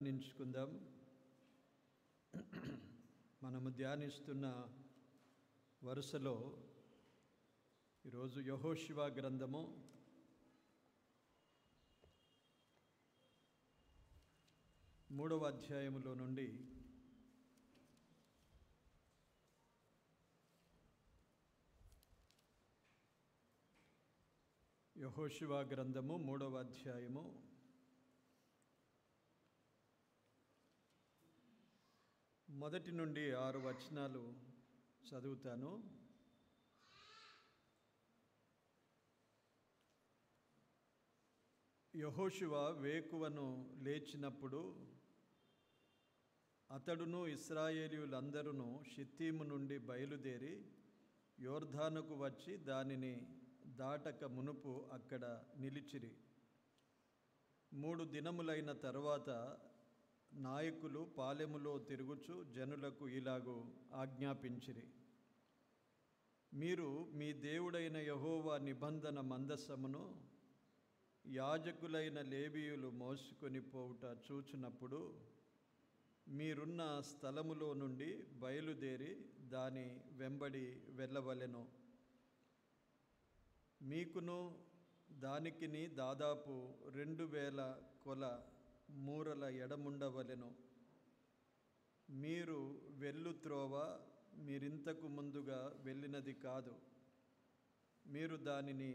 ధ్యానించుకుందాం. మనము ధ్యానిస్తున్న వరుసలో ఈరోజు యెహోషువ గ్రంథము 3వ అధ్యాయములో నుండి యెహోషువ గ్రంథము 3వ అధ్యాయము 1 నుండి 6 వచనాలు చదువుతాను. యెహోషువ వేకువను లేచినప్పుడు అతడును ఇశ్రాయేలీయులందరూ షిత్తీము నుండి బయలుదేరి యోర్దానుకు వచ్చి దానిని దాటక మునుపు అక్కడ నిలిచిరి. 3 దినములైన తరువాత నాయకులు పాలెములో తిరుగుచు జనులకు ఇలాగూ ఆజ్ఞాపించిరి: మీరు మీ దేవుడైన యెహోవా నిబంధన మందసమును యాజకులైన లేవీయులు మోసుకొని పోవుట చూచినప్పుడు మీరున్న స్థలములో నుండి బయలుదేరి దాని వెంబడి వెళ్ళవలెను. మీకును దానికిని దాదాపు 2000 కొల మూరల ఎడముండవలెను. మీరు వెళ్ళు త్రోవ మీరింతకు ముందుగా వెళ్ళినది కాదు. మీరు దానిని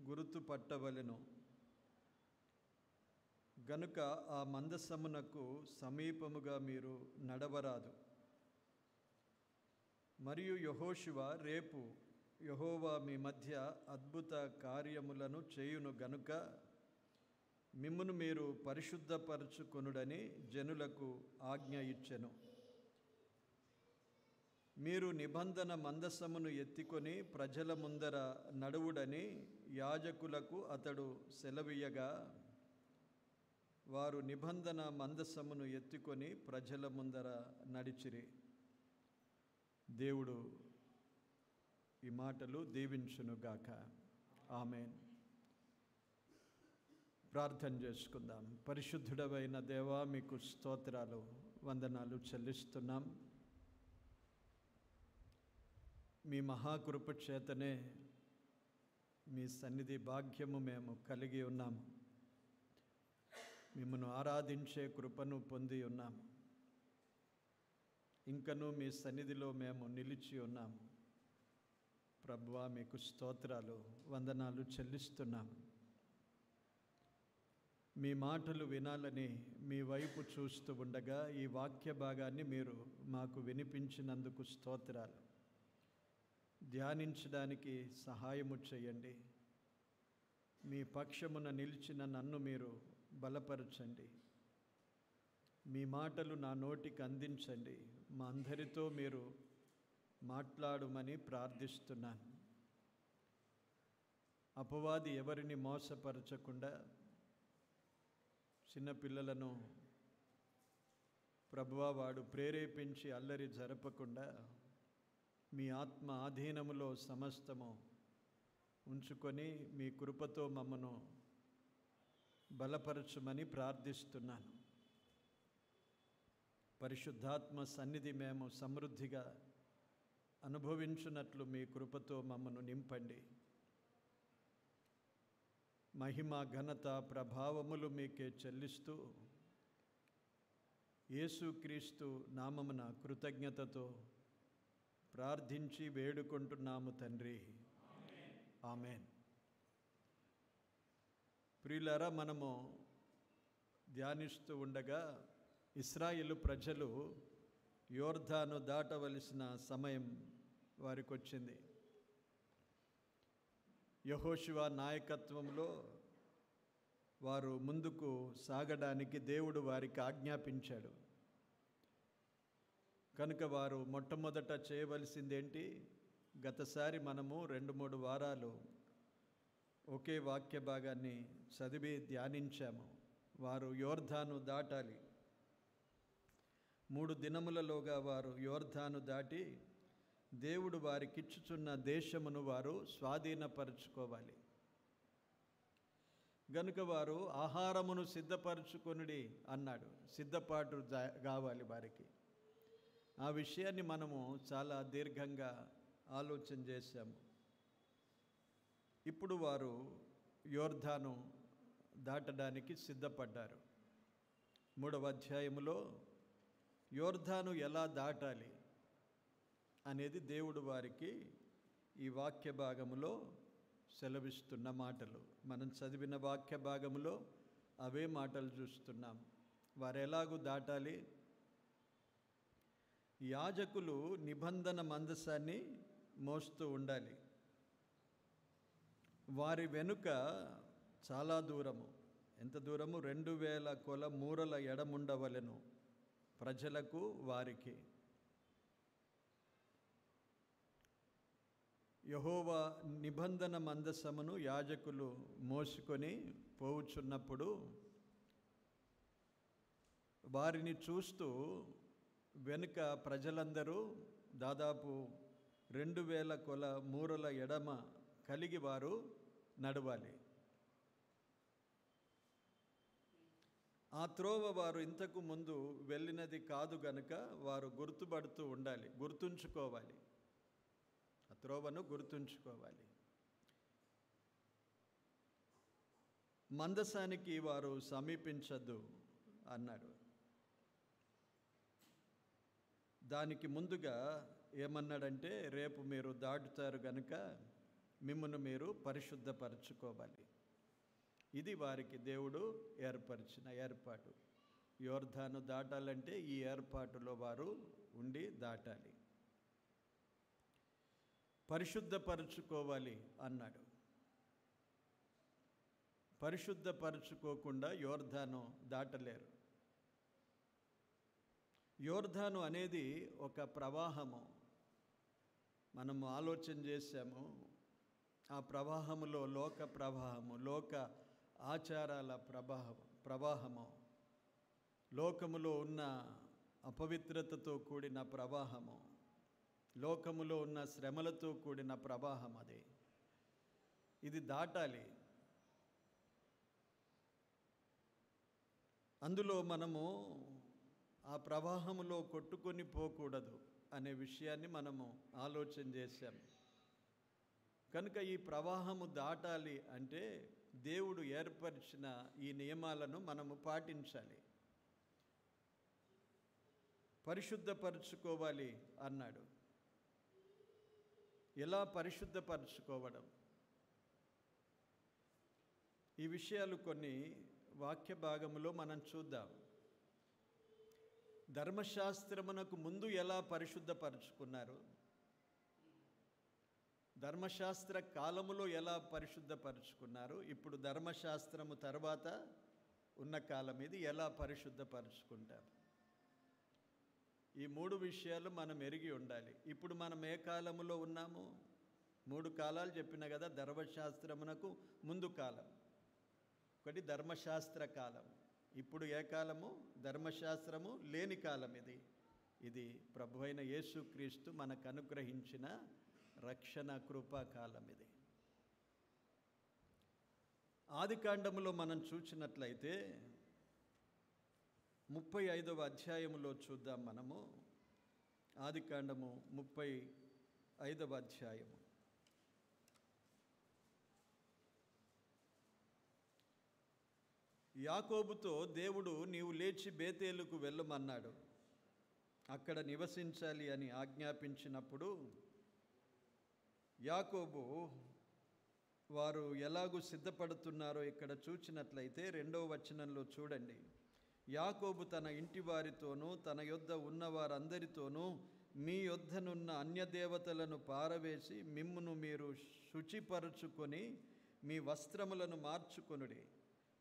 గుర్తుపట్టవలెను. గనుక ఆ మందసమునకు సమీపముగా మీరు నడవరాదు. మరియు యెహోషువ, రేపు యెహోవా మీ మధ్య అద్భుత కార్యములను చేయును గనుక మిమ్మును మీరు పరిశుద్ధపరచుకొనుడని జనులకు ఆజ్ఞ ఇచ్చెను. మీరు నిబంధన మందసమును ఎత్తుకొని ప్రజల ముందర నడువుడని యాజకులకు అతడు సెలవీయగా వారు నిబంధన మందసమును ఎత్తుకొని ప్రజల ముందర నడిచిరి. దేవుడు ఈ మాటలు దీవించునుగాక. ఆమేన్. ప్రార్థన చేసుకుందాం. పరిశుద్ధుడవైన దేవా, మీకు స్తోత్రాలు, వందనాలు చెల్లిస్తున్నాం. మీ మహాకృప చేతనే మీ సన్నిధి భాగ్యము మేము కలిగి ఉన్నాము. మిమ్మను ఆరాధించే కృపను పొంది ఉన్నాము. ఇంకనూ మీ సన్నిధిలో మేము నిలిచి ఉన్నాము. ప్రభువా, మీకు స్తోత్రాలు, వందనాలు చెల్లిస్తున్నాము. మీ మాటలు వినాలని మీ వైపు చూస్తూ ఉండగా ఈ వాక్య భాగాన్ని మీరు మాకు వినిపించినందుకు స్తోత్రాలు. ధ్యానించడానికి సహాయము చేయండి. మీ పక్షమున నిలిచిన నన్ను మీరు బలపరచండి. మీ మాటలు నా నోటికి అందించండి. మా అందరితో మీరు మాట్లాడమని ప్రార్థిస్తున్నాను. అపవాది ఎవరిని మోసపరచకుండా, చిన్నపిల్లలను ప్రభువా వాడు ప్రేరేపించి అల్లరి జరపకుండా మీ ఆత్మ ఆధీనములో సమస్తము ఉంచుకొని మీ కృపతో మమ్మను బలపరచుమని ప్రార్థిస్తున్నాను. పరిశుద్ధాత్మ సన్నిధి మేము సమృద్ధిగా అనుభవించున్నట్లు మీ కృపతో మమ్మను నింపండి. మహిమ, ఘనత, ప్రభావములు మీకే చెల్లిస్తూ యేసుక్రీస్తు నామమున కృతజ్ఞతతో ప్రార్థించి వేడుకుంటున్నాము తండ్రి. ఆమేన్. ప్రియులారా, మనము ధ్యానిస్తూ ఉండగా ఇశ్రాయేలు ప్రజలు యోర్దాను దాటవలసిన సమయం వారికి వచ్చింది. యెహోషువ నాయకత్వంలో వారు ముందుకు సాగడానికి దేవుడు వారికి ఆజ్ఞాపించాడు. కనుక వారు మొట్టమొదట చేయవలసిందేంటి? గతసారి మనము 2-3 వారాలు ఒకే వాక్య భాగాన్ని చదివి ధ్యానించాము. వారు యోర్దాను దాటాలి. 3 దినములలోగా వారు యోర్దాను దాటి దేవుడు వారికిచ్చుచున్న దేశమును వారు స్వాధీనపరచుకోవాలి. గనుక వారు ఆహారమును సిద్ధపరచుకొనుడి అన్నాడు. సిద్ధపాటు కావాలి వారికి. ఆ విషయాన్ని మనము చాలా దీర్ఘంగా ఆలోచన చేశాము. ఇప్పుడు వారు యోర్దాను దాటడానికి సిద్ధపడ్డారు. 3వ అధ్యాయములో యోర్దాను ఎలా దాటాలి అనేది దేవుడు వారికి ఈ వాక్య భాగములో సెలవిస్తున్న మాటలు. మనం చదివిన వాక్య భాగములో అవే మాటలు చూస్తున్నాం. వారు ఎలాగూ దాటాలి? యాజకులు నిబంధన మందసాన్ని మోస్తూ ఉండాలి. వారి వెనుక చాలా దూరము, ఎంత దూరము? 2000 కొల మూరల ఎడముండవలెను ప్రజలకు వారికి. యెహోవా నిబంధన మందసమును యాజకులు మోసుకొని పోవుచున్నప్పుడు వారిని చూస్తూ వెనుక ప్రజలందరూ దాదాపు 2000 కొల మూరల ఎడమ కలిగి వారు నడవాలి. ఆ త్రోవ వారు ఇంతకు ముందు వెళ్ళినది కాదు గనుక వారు గుర్తుపడుతూ ఉండాలి, గుర్తుంచుకోవాలి. ఆ త్రోవను గుర్తుంచుకోవాలి. మందసానికి వారు సమీపించద్దు అన్నాడు. దానికి ముందుగా ఏమన్నాడంటే, రేపు మీరు దాటుతారు గనుక మిమ్మును మీరు పరిశుద్ధపరచుకోవాలి. ఇది వారికి దేవుడు ఏర్పరిచిన ఏర్పాటు. యోర్దాను దాటాలంటే ఈ ఏర్పాటులో వారు ఉండి దాటాలి. పరిశుద్ధపరచుకోవాలి అన్నాడు. పరిశుద్ధపరచుకోకుండా యోర్దాను దాటలేరు. యోర్దాను అనేది ఒక ప్రవాహము. మనము ఆలోచన చేశాము. ఆ ప్రవాహములో లోక ప్రవాహము, లోక ఆచారాల ప్రవాహము, లోకములో ఉన్న అపవిత్రతతో కూడిన ప్రవాహము, లోకములో ఉన్న శ్రమలతో కూడిన ప్రవాహం అది. ఇది దాటాలి. అందులో మనము ఆ ప్రవాహములో కొట్టుకొని పోకూడదు అనే విషయాన్ని మనము ఆలోచన చేశాం. కనుక ఈ ప్రవాహము దాటాలి అంటే దేవుడు ఏర్పరిచిన ఈ నియమాలను మనము పాటించాలి. పరిశుద్ధపరచుకోవాలి అన్నాడు. ఎలా పరిశుద్ధపరచుకోవడం? ఈ విషయాలు కొన్ని వాక్య భాగములో మనం చూద్దాం. ధర్మశాస్త్రమునకు ముందు ఎలా పరిశుద్ధపరచుకున్నారు, ధర్మశాస్త్ర కాలములో ఎలా పరిశుద్ధపరచుకున్నారు, ఇప్పుడు ధర్మశాస్త్రము తర్వాత ఉన్న కాలం ఇది ఎలా పరిశుద్ధపరచుకుంటారు. ఈ 3 విషయాలు మనం ఎరిగి ఉండాలి. ఇప్పుడు మనం ఏ కాలములో ఉన్నాము? 3 కాలాలు చెప్పిన కదా. ధర్మశాస్త్రమునకు ముందు కాలం ఒకటి, ధర్మశాస్త్ర కాలం. ఇప్పుడు ఏ కాలము? ధర్మశాస్త్రము లేని కాలం ఇది. ఇది ప్రభువైన యేసుక్రీస్తు మనకు అనుగ్రహించిన రక్షణ కృపాకాలం ఇది. ఆదికాండములో మనం చూసినట్లయితే 35వ అధ్యాయములో చూద్దాం మనము. ఆదికాండము 35వ అధ్యాయము. యాకోబుతో దేవుడు నీవు లేచి బేతేలుకు వెళ్ళమన్నాడు, అక్కడ నివసించాలి అని ఆజ్ఞాపించినప్పుడు యాకోబు వారు ఎలాగూ సిద్ధపడుతున్నారో ఇక్కడ చూచినట్లయితే 2వ వచనంలో చూడండి. యాకోబు తన ఇంటి వారితోనూ తన యొద్ద ఉన్న వారందరితోనూ మీ యొద్దనున్న అన్యదేవతలను పారవేసి మిమ్మును మీరు శుచిపరచుకొని మీ వస్త్రములను మార్చుకొనుడి.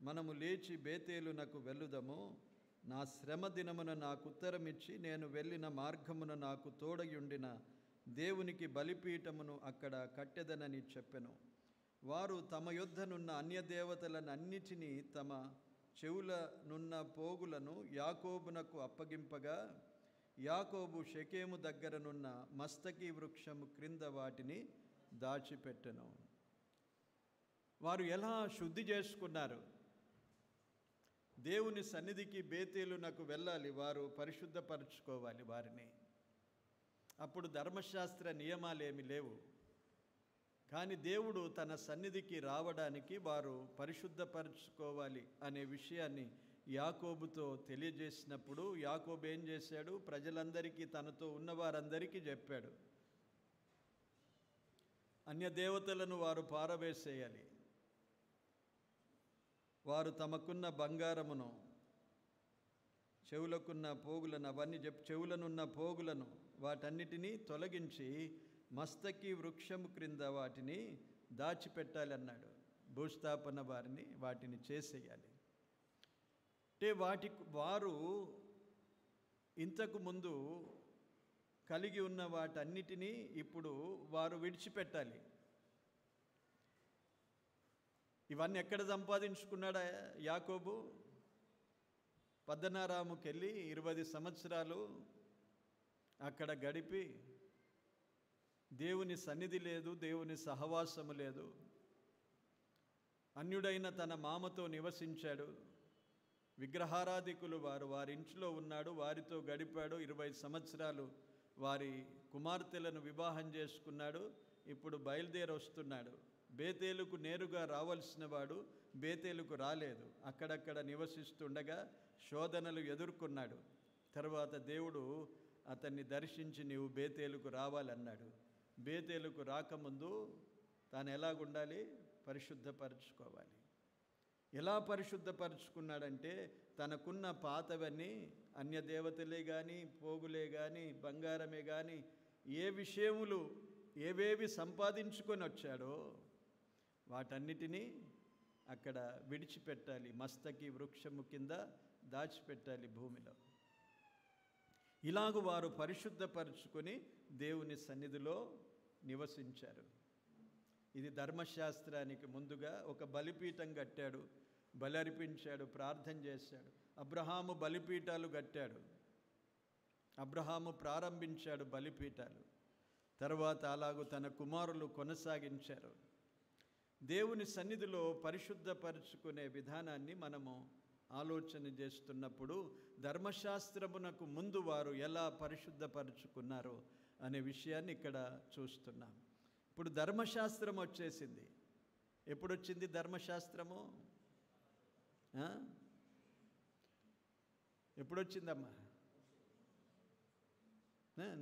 మనము లేచి బేతేలునకు వెళ్ళుదము. నా శ్రమ దినమున నాకు ఉత్తరమిచ్చి నేను వెళ్ళిన మార్గమున నాకు తోడయుండిన దేవునికి బలిపీఠమును అక్కడ కట్టెదనని చెప్పెను. వారు తమ యొద్దనున్న అన్యదేవతలనన్నిటినీ తమ చెవులనున్న పోగులను యాకోబునకు అప్పగింపగా యాకోబు షెకెము దగ్గరనున్న మస్తకి వృక్షము క్రింద వాటిని దాచిపెట్టెను. వారు ఎలా శుద్ధి చేసుకున్నారు? దేవుని సన్నిధికి బేతేలునకు వెళ్ళాలి, వారు పరిశుద్ధపరచుకోవాలి వారిని. అప్పుడు ధర్మశాస్త్ర నియమాలేమి లేవు, కానీ దేవుడు తన సన్నిధికి రావడానికి వారు పరిశుద్ధపరచుకోవాలి అనే విషయాన్ని యాకోబుతో తెలియజేసినప్పుడు యాకోబు ఏం చేశాడు? ప్రజలందరికీ, తనతో ఉన్నవారందరికీ చెప్పాడు, అన్య దేవతలను వారు పారవేసేయాలి. వారు తమకున్న బంగారమును, చెవులకున్న పోగులను, అవన్నీ చెవులనున్న పోగులను వాటన్నిటినీ తొలగించి మస్తకి వృక్షము క్రింద వాటిని దాచిపెట్టాలన్నాడు. భూస్థాపన వాటిని చేసేయాలి. అంటే వారు ఇంతకు ముందు కలిగి ఉన్న వాటన్నిటినీ ఇప్పుడు వారు విడిచిపెట్టాలి. ఇవన్నీ ఎక్కడ సంపాదించుకున్నాడా యాకోబు? పద్దనారాముకి వెళ్ళి 20 సంవత్సరాలు అక్కడ గడిపి దేవుని సన్నిధి లేదు, దేవుని సహవాసము లేదు. అన్యుడైన తన మామతో నివసించాడు. విగ్రహారాధికులు వారింట్లో ఉన్నాడు, వారితో గడిపాడు. 20 సంవత్సరాలు వారి కుమార్తెలను వివాహం చేసుకున్నాడు. ఇప్పుడు బయలుదేరి వస్తున్నాడు. బేతేలుకు నేరుగా రావాల్సిన వాడు బేతేలుకు రాలేదు, అక్కడక్కడ నివసిస్తుండగా శోధనలు ఎదుర్కొన్నాడు. తర్వాత దేవుడు అతన్ని దర్శించి నీవు బేతేలుకు రావాలన్నాడు. బేతేలుకు రాకముందు తాను ఎలాగుండాలి? పరిశుద్ధపరచుకోవాలి. ఎలా పరిశుద్ధపరచుకున్నాడంటే తనకున్న పాతవన్నీ, అన్య దేవతలే కానీ, పోగులే కానీ, బంగారమే కానీ, ఏ విషయములు ఏవేవి సంపాదించుకొని వచ్చాడో వాటన్నిటినీ అక్కడ విడిచిపెట్టాలి. మస్తకి వృక్షము కింద దాచిపెట్టాలి భూమిలో. ఇలాగ వారు పరిశుద్ధపరచుకొని దేవుని సన్నిధిలో నివసించారు. ఇది ధర్మశాస్త్రానికి ముందుగా ఒక బలిపీఠం కట్టాడు, బలి అర్పించాడు, ప్రార్థన చేశాడు. అబ్రహాము బలిపీఠాలు కట్టాడు, అబ్రహాము ప్రారంభించాడు బలిపీఠాలు. తర్వాత అలాగూ తన కుమారులు కొనసాగించారు. దేవుని సన్నిధిలో పరిశుద్ధపరచుకునే విధానాన్ని మనము ఆలోచన చేస్తున్నప్పుడు ధర్మశాస్త్రమునకు ముందు వారు ఎలా పరిశుద్ధపరచుకున్నారో అనే విషయాన్ని ఇక్కడ చూస్తున్నాం. ఇప్పుడు ధర్మశాస్త్రం వచ్చేసింది. ఎప్పుడు వచ్చింది ధర్మశాస్త్రము? ఎప్పుడొచ్చిందమ్మా?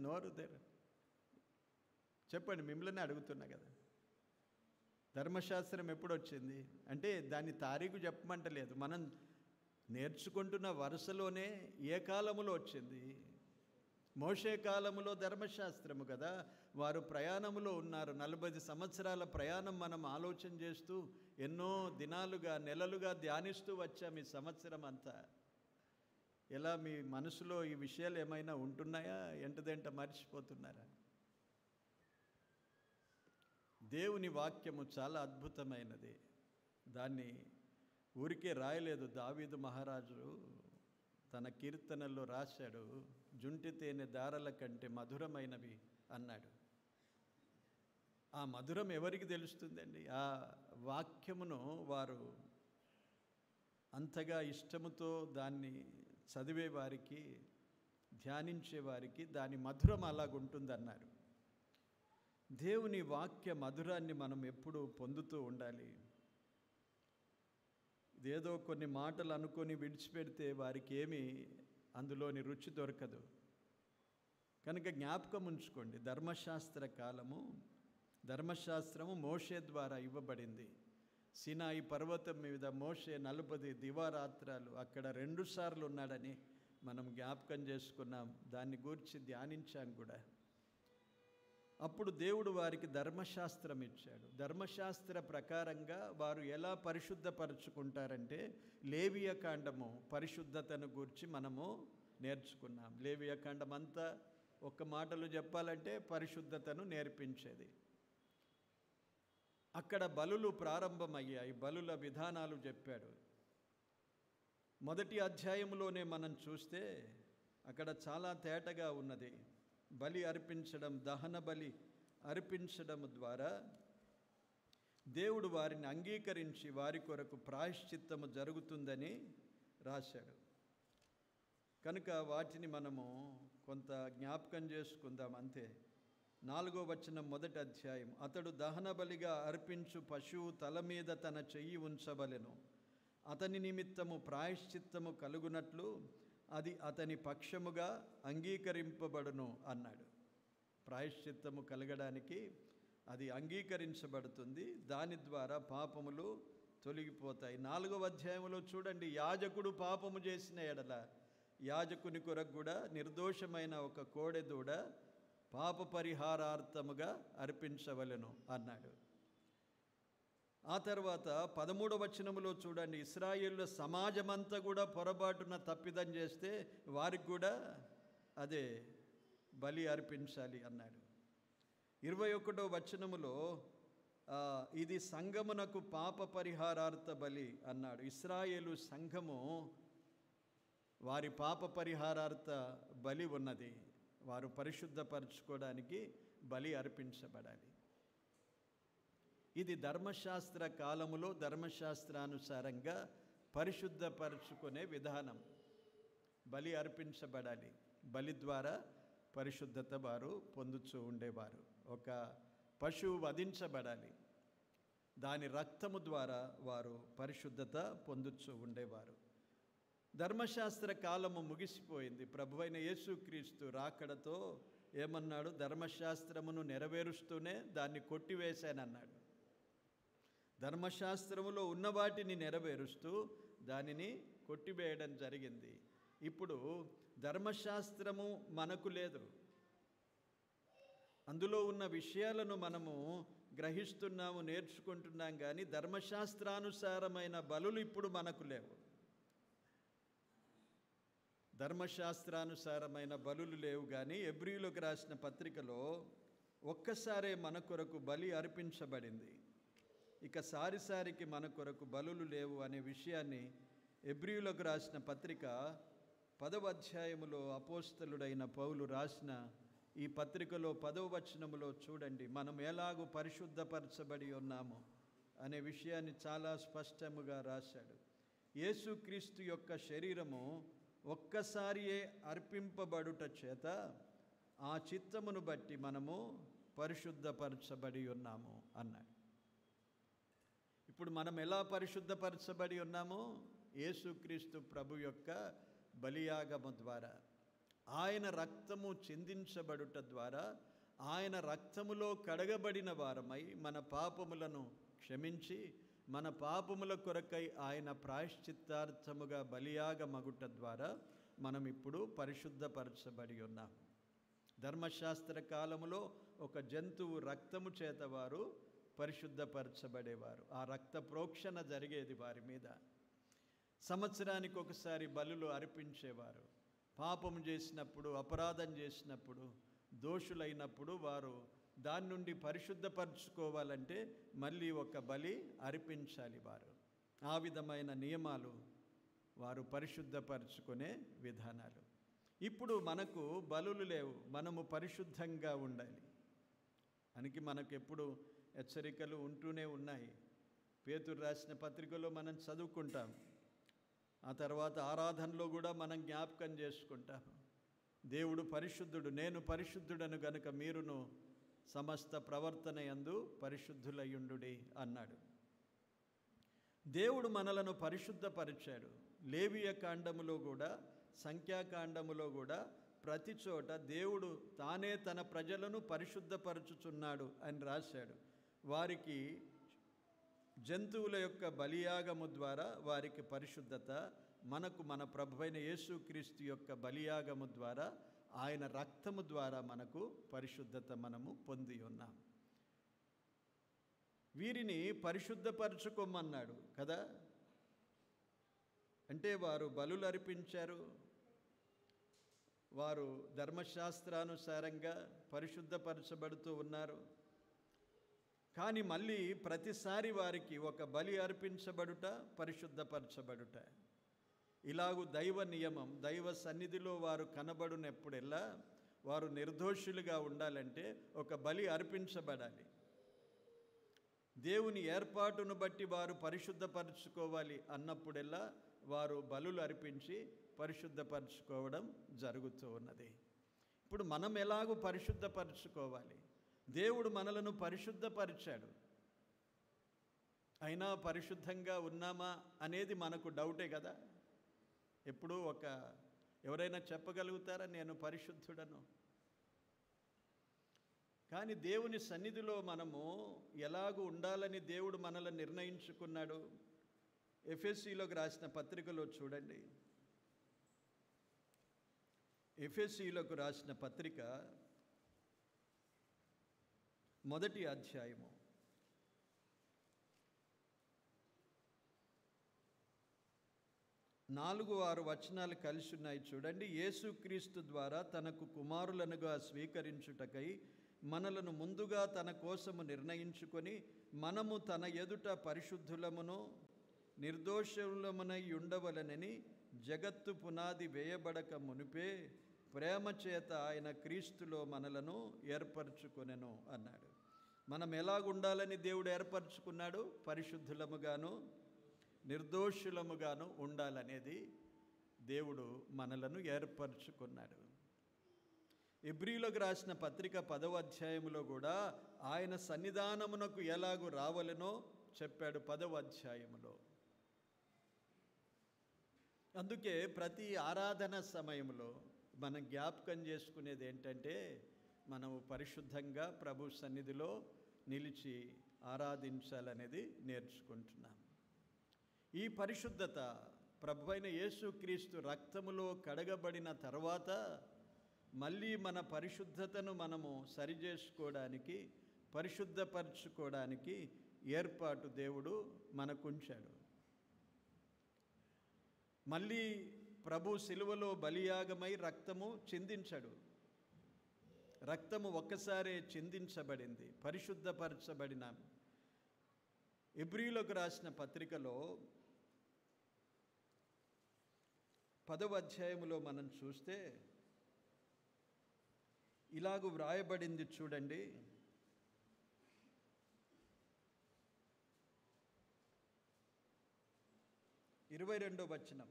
నోరు చెప్పండి, మిమ్మల్ని అడుగుతున్నా కదా. ధర్మశాస్త్రం ఎప్పుడు వచ్చింది అంటే దాని తారీఖు చెప్పమంటలేదు, మనం నేర్చుకుంటున్న వరుసలోనే ఏ కాలములో వచ్చింది? మోషే కాలములో ధర్మశాస్త్రము కదా. వారు ప్రయాణములో ఉన్నారు, 40 సంవత్సరాల ప్రయాణం. మనం ఆలోచన చేస్తూ ఎన్నో దినాలుగా, నెలలుగా ధ్యానిస్తూ వచ్చాం ఈ సంవత్సరం అంతా. ఎలా మీ మనసులో ఈ విషయాలు ఏమైనా ఉంటున్నాయా? ఎంటదంట మర్చిపోతున్నారా? దేవుని వాక్యము చాలా అద్భుతమైనది. దాన్ని ఊరికే రాయలేదు. దావీదు మహారాజు తన కీర్తనల్లో రాశాడు, జుంటి తేనె దారల కంటే మధురమైనవి అన్నాడు. ఆ మధురం ఎవరికి తెలుస్తుందండి? ఆ వాక్యమును వారు అంతగా ఇష్టముతో దాన్ని చదివే వారికి, ధ్యానించే వారికి దాని మధురం అలాగుంటుందన్నారు. దేవుని వాక్య మధురాన్ని మనం ఎప్పుడూ పొందుతూ ఉండాలి. ఇదేదో కొన్ని మాటలు అనుకొని విడిచిపెడితే వారికి ఏమీ అందులోని రుచి దొరకదు. కనుక జ్ఞాపకం ఉంచుకోండి, ధర్మశాస్త్రము మోషే ద్వారా ఇవ్వబడింది. సినాయి పర్వతం మీద మోషే 40 దివారాత్రాలు అక్కడ 2 సార్లు ఉన్నాడని మనం జ్ఞాపకం చేసుకున్నాం. దాన్ని గూర్చి ధ్యానించాం కూడా. అప్పుడు దేవుడు వారికి ధర్మశాస్త్రం ఇచ్చాడు. ధర్మశాస్త్ర ప్రకారంగా వారు ఎలా పరిశుద్ధపరచుకుంటారంటే లేవియ కాండము పరిశుద్ధతను గూర్చి మనము నేర్చుకున్నాం. లేవియ కాండం అంతా ఒక్క మాటలు చెప్పాలంటే పరిశుద్ధతను నేర్పించేది. అక్కడ బలులు ప్రారంభమయ్యాయి, బలుల విధానాలు చెప్పాడు. మొదటి అధ్యాయంలోనే మనం చూస్తే అక్కడ చాలా తేటగా ఉన్నది. బలి అర్పించడం, దహన బలి అర్పించడం ద్వారా దేవుడు వారిని అంగీకరించి వారి కొరకు ప్రాయశ్చిత్తము జరుగుతుందని రాశాడు. కనుక వాటిని మనము కొంత జ్ఞాపకం చేసుకుందాం అంతే. 4వ వచనం మొదటి అధ్యాయం. అతడు దహన బలిగా అర్పించు పశువు తల మీద తన చెయ్యి ఉంచవలెను. అతని నిమిత్తము ప్రాయశ్చిత్తము కలుగునట్లు అది అతని పక్షముగా అంగీకరింపబడును అన్నాడు. ప్రాయశ్చిత్తము కలగడానికి అది అంగీకరించబడుతుంది. దాని ద్వారా పాపములు తొలగిపోతాయి. 4వ అధ్యాయంలో చూడండి, యాజకుడు పాపము చేసిన ఎడల యాజకుని కొరకు కూడా నిర్దోషమైన ఒక కోడెదూడ పాప పరిహారార్థముగా అర్పించవలెను అన్నాడు. ఆ తర్వాత 13వ వచనములో చూడండి, ఇశ్రాయేలుల సమాజమంతా కూడా పొరపాటున తప్పిదం చేస్తే వారికి కూడా అదే బలి అర్పించాలి అన్నాడు. 21వ వచనములో ఇది సంఘమునకు పాప పరిహారార్థ బలి అన్నాడు. ఇశ్రాయేలు సంఘము వారి పాప పరిహారార్థ బలి ఉన్నది. వారు పరిశుద్ధపరచుకోవడానికి బలి అర్పించబడాలి. ఇది ధర్మశాస్త్ర కాలములో ధర్మశాస్త్రానుసారంగా పరిశుద్ధపరచుకునే విధానం. బలి అర్పించబడాలి. బలి ద్వారా పరిశుద్ధత వారు పొందుతూ ఉండేవారు. ఒక పశువు వధించబడాలి. దాని రక్తము ద్వారా వారు పరిశుద్ధత పొందుతూ ఉండేవారు. ధర్మశాస్త్ర కాలము ముగిసిపోయింది. ప్రభువైన యేసుక్రీస్తు రాకడతో ఏమన్నాడు? ధర్మశాస్త్రమును నెరవేరుస్తూనే దాన్ని కొట్టివేశానన్నాడు. ధర్మశాస్త్రములో ఉన్న వాటిని నెరవేరుస్తూ దానిని కొట్టివేయడం జరిగింది. ఇప్పుడు ధర్మశాస్త్రము మనకు లేదు. అందులో ఉన్న విషయాలను మనము గ్రహిస్తున్నాము, నేర్చుకుంటున్నాం. కానీ ధర్మశాస్త్రానుసారమైన బలులు ఇప్పుడు మనకు లేవు. ధర్మశాస్త్రానుసారమైన బలులు లేవు. కానీ హెబ్రీయులకు రాసిన పత్రికలో ఒక్కసారే మన కొరకు బలి అర్పించబడింది. ఇక సారిసారికి మన కొరకు బలులు లేవు అనే విషయాన్ని హెబ్రీయులకు రాసిన పత్రిక 10వ అధ్యాయములో అపోస్తలుడైన పౌలు రాసిన ఈ పత్రికలో 10వ వచనములో చూడండి, మనం ఎలాగూ పరిశుద్ధపరచబడి ఉన్నాము అనే విషయాన్ని చాలా స్పష్టముగా రాశాడు. యేసుక్రీస్తు యొక్క శరీరము ఒక్కసారియే అర్పింపబడుట చేత ఆ చిత్తమును బట్టి మనము పరిశుద్ధపరచబడి ఉన్నాము అన్నాడు. ఇప్పుడు మనం ఎలా పరిశుద్ధపరచబడి ఉన్నామో? యేసుక్రీస్తు ప్రభు యొక్క బలియాగము ద్వారా, ఆయన రక్తము చిందించబడుట ద్వారా, ఆయన రక్తములో కడగబడిన వారమై మన పాపములను క్షమించి మన పాపముల కొరకై ఆయన ప్రాయశ్చిత్తార్థముగా బలియాగమగుట ద్వారా మనం ఇప్పుడు పరిశుద్ధపరచబడి ఉన్నాం. ధర్మశాస్త్ర కాలములో ఒక జంతువు రక్తము చేత వారు పరిశుద్ధపరచబడేవారు. ఆ రక్త ప్రోక్షణ జరిగేది వారి మీద. సంవత్సరానికి ఒకసారి బలులు అర్పించేవారు. పాపం చేసినప్పుడు, అపరాధం చేసినప్పుడు, దోషులైనప్పుడు వారు దాని నుండి పరిశుద్ధపరచుకోవాలంటే మళ్ళీ ఒక బలి అర్పించాలి వారు. ఆ విధమైన నియమాలు వారు పరిశుద్ధపరచుకునే విధానాలు. ఇప్పుడు మనకు బలులు లేవు. మనము పరిశుద్ధంగా ఉండాలి అని మనకు ఎప్పుడు హెచ్చరికలు ఉంటూనే ఉన్నాయి. పేతురు రాసిన పత్రికలో మనం చదువుకుంటాం. ఆ తర్వాత ఆరాధనలో కూడా మనం జ్ఞాపకం చేసుకుంటాం. దేవుడు పరిశుద్ధుడు, నేను పరిశుద్ధుడను గనుక మీరును సమస్త ప్రవర్తన యందు పరిశుద్ధులయ్యుండుడి అన్నాడు. దేవుడు మనలను పరిశుద్ధపరిచాడు. లేవియ కాండములో కూడా, సంఖ్యాకాండములో కూడా ప్రతి చోట దేవుడు తానే తన ప్రజలను పరిశుద్ధపరచుచున్నాడు అని రాశాడు. వారికి జంతువుల యొక్క బలియాగము ద్వారా వారికి పరిశుద్ధత, మనకు మన ప్రభువైన యేసుక్రీస్తు యొక్క బలియాగము ద్వారా, ఆయన రక్తము ద్వారా మనకు పరిశుద్ధత మనము పొంది ఉన్నాం. వీరిని పరిశుద్ధపరచుకోమన్నాడు కదా. అంటే వారు బలులు అర్పించారు, వారు ధర్మశాస్త్రానుసారంగా పరిశుద్ధపరచబడుతూ ఉన్నారు. కానీ మళ్ళీ ప్రతిసారి వారికి ఒక బలి అర్పించబడుట, పరిశుద్ధపరచబడుట, ఇలాగూ దైవ నియమం. దైవ సన్నిధిలో వారు కనబడినప్పుడెల్లా వారు నిర్దోషులుగా ఉండాలంటే ఒక బలి అర్పించబడాలి. దేవుని ఏర్పాటును బట్టి వారు పరిశుద్ధపరచుకోవాలి అన్నప్పుడెల్లా వారు బలులు అర్పించి పరిశుద్ధపరచుకోవడం జరుగుతూ ఉన్నది. ఇప్పుడు మనం ఎలాగూ పరిశుద్ధపరచుకోవాలి? దేవుడు మనలను పరిశుద్ధపరిచాడు, అయినా పరిశుద్ధంగా ఉన్నామా అనేది మనకు డౌటే కదా. ఎప్పుడు ఎవరైనా చెప్పగలుగుతారా నేను పరిశుద్ధుడను? కానీ దేవుని సన్నిధిలో మనము ఎలాగూ ఉండాలని దేవుడు మనల్ని నిర్ణయించుకున్నాడు. ఎఫెసీలోకి రాసిన పత్రికలో చూడండి. ఎఫెసీలోకి రాసిన పత్రిక 1వ అధ్యాయము 4-6 వచనాలు కలిసి ఉన్నాయి చూడండి. యేసుక్రీస్తు ద్వారా తనకు కుమారులనుగా స్వీకరించుటకై మనలను ముందుగా తన కోసము నిర్ణయించుకొని మనము తన ఎదుట పరిశుద్ధులమును నిర్దోషులమునై ఉండవలనని జగత్తు పునాది వేయబడక మునిపే ప్రేమ చేత ఆయన క్రీస్తులో మనలను ఏర్పరచుకొనెను అన్నాడు. మనం ఎలాగుండాలని దేవుడు ఏర్పరచుకున్నాడు? పరిశుద్ధులముగాను నిర్దోషులముగాను ఉండాలనేది దేవుడు మనలను ఏర్పరచుకున్నాడు. హెబ్రీయులకు రాసిన పత్రిక 10వ అధ్యాయంలో కూడా ఆయన సన్నిధానమునకు ఎలాగూ రావాలనో చెప్పాడు 10వ అధ్యాయములో. అందుకే ప్రతి ఆరాధన సమయంలో మనం జ్ఞాపకం చేసుకునేది ఏంటంటే, మనము పరిశుద్ధంగా ప్రభు సన్నిధిలో నిలిచి ఆరాధించాలనేది నేర్చుకుంటున్నాం. ఈ పరిశుద్ధత ప్రభువైన యేసుక్రీస్తు రక్తములో కడగబడిన తర్వాత మళ్ళీ మన పరిశుద్ధతను మనము సరిచేసుకోవడానికి, పరిశుద్ధపరచుకోవడానికి ఏర్పాటు దేవుడు మనకుంచాడు. మళ్ళీ ప్రభు సిలువలో బలియాగమై రక్తము చిందించాడు. రక్తము ఒక్కసారే చిందించబడింది, పరిశుద్ధపరచబడినాం. హెబ్రీయులకు రాసిన పత్రికలో 10వ అధ్యాయములో మనం చూస్తే ఇలాగూ వ్రాయబడింది చూడండి. 22వ వచనం.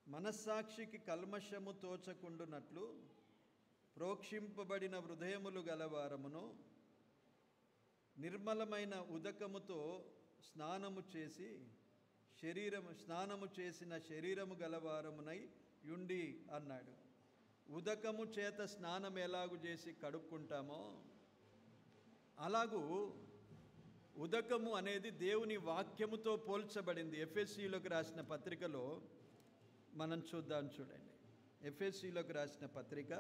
మనస్సాక్షికి కల్మషము తోచకుండునట్లు ప్రోక్షింపబడిన హృదయములు గలవారమును నిర్మలమైన ఉదకముతో స్నానము చేసిన శరీరము గలవారమునై యుండి అన్నాడు. ఉదకము చేత స్నానం ఎలాగు చేసి కడుక్కుంటామో అలాగూ ఉదకము అనేది దేవుని వాక్యముతో పోల్చబడింది. ఎఫెసీయులకు రాసిన పత్రికలో మనం చూద్దాం చూడండి. ఎఫెసీయులకు రాసిన పత్రిక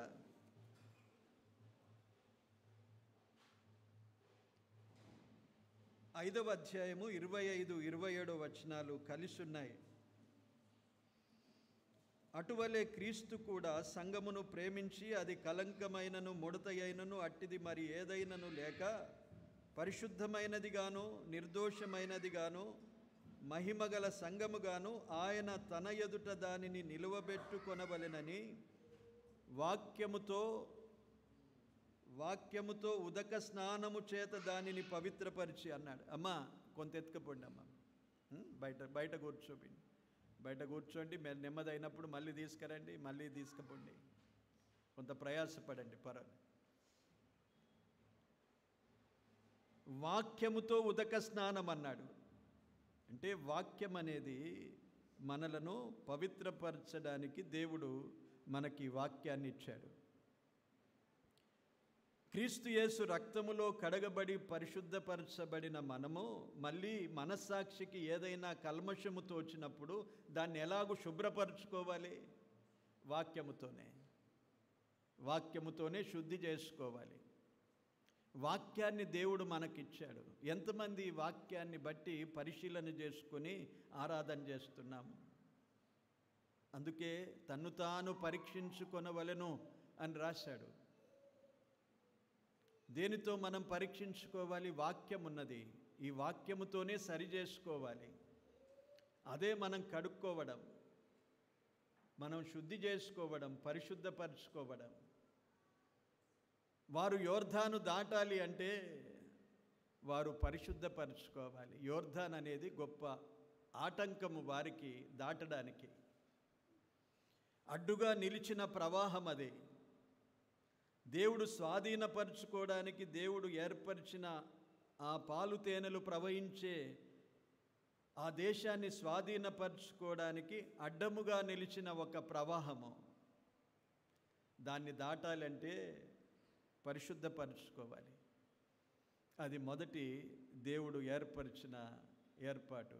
5వ అధ్యాయము 25-27 వచనాలు కలిసి ఉన్నాయి. అటువలే క్రీస్తు కూడా సంఘమును ప్రేమించి అది కలంకమైనను ముడతయైనను అట్టిది మరి ఏదైనను లేక పరిశుద్ధమైనదిగాను నిర్దోషమైనదిగాను మహిమగల సంఘముగాను ఆయన తన ఎదుట దానిని నిలువబెట్టుకొనవలెనని వాక్యముతో ఉదక స్నానము చేత దానిని పవిత్రపరిచి అన్నాడు. అమ్మా కొంత ఎత్తుకపోండి అమ్మ, బయట కూర్చోండి, మీరు నెమ్మదైనప్పుడు మళ్ళీ తీసుకురండి, మళ్ళీ తీసుకుపోండి, కొంత ప్రయాసపడండి, పర్వాలేదు. వాక్యముతో ఉదక స్నానం అన్నాడు. అంటే వాక్యం అనేది మనలను పవిత్రపరచడానికి దేవుడు మనకి వాక్యాన్ని ఇచ్చాడు. క్రీస్తు యేసు రక్తములో కడగబడి పరిశుద్ధపరచబడిన మనము మళ్ళీ మనస్సాక్షికి ఏదైనా కల్మషము తోచినప్పుడు దాన్ని ఎలాగూ శుభ్రపరచుకోవాలి? వాక్యముతోనే శుద్ధి చేసుకోవాలి. వాక్యాన్ని దేవుడు మనకిచ్చాడు. ఎంతమంది ఈ వాక్యాన్ని బట్టి పరిశీలన చేసుకొని ఆరాధన చేస్తున్నాము? అందుకే తన్ను తాను పరీక్షించుకొనవలెను అని రాశాడు. దేనితో మనం పరీక్షించుకోవాలి? వాక్యం ఉన్నది. ఈ వాక్యముతోనే సరి చేసుకోవాలి. అదే మనం కడుక్కోవడం, మనం శుద్ధి చేసుకోవడం, పరిశుద్ధపరచుకోవడం. వారు యోర్దాను దాటాలి అంటే వారు పరిశుద్ధపరచుకోవాలి. యోర్దాన్ అనేది గొప్ప ఆటంకము వారికి దాటడానికి. అడ్డుగా నిలిచిన ప్రవాహం అది. దేవుడు స్వాధీనపరచుకోవడానికి దేవుడు ఏర్పరిచిన ఆ పాలు తేనెలు ప్రవహించే ఆ దేశాన్ని స్వాధీనపరచుకోవడానికి అడ్డముగా నిలిచిన ఒక ప్రవాహము. దాన్ని దాటాలంటే పరిశుద్ధపరచుకోవాలి. అది మొదటి దేవుడు ఏర్పరిచిన ఏర్పాటు.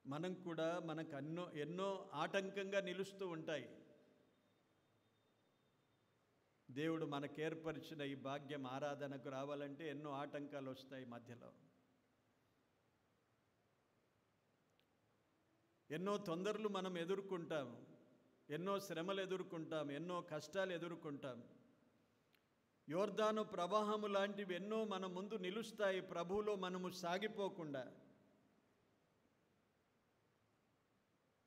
మనం కూడా మనకు ఎన్నో ఆటంకంగా నిలుస్తూ ఉంటాయి. దేవుడు మనకు ఏర్పరిచిన ఈ భాగ్యం ఆరాధనకు రావాలంటే ఎన్నో ఆటంకాలు వస్తాయి మధ్యలో. ఎన్నో తొందరలు మనం ఎదుర్కొంటాం, ఎన్నో శ్రమలు ఎదుర్కొంటాం, ఎన్నో కష్టాలు ఎదుర్కొంటాం. యోర్దాను ప్రవాహము లాంటివి ఎన్నో మన ముందు నిలుస్తాయి ప్రభువులో మనము సాగిపోకుండా.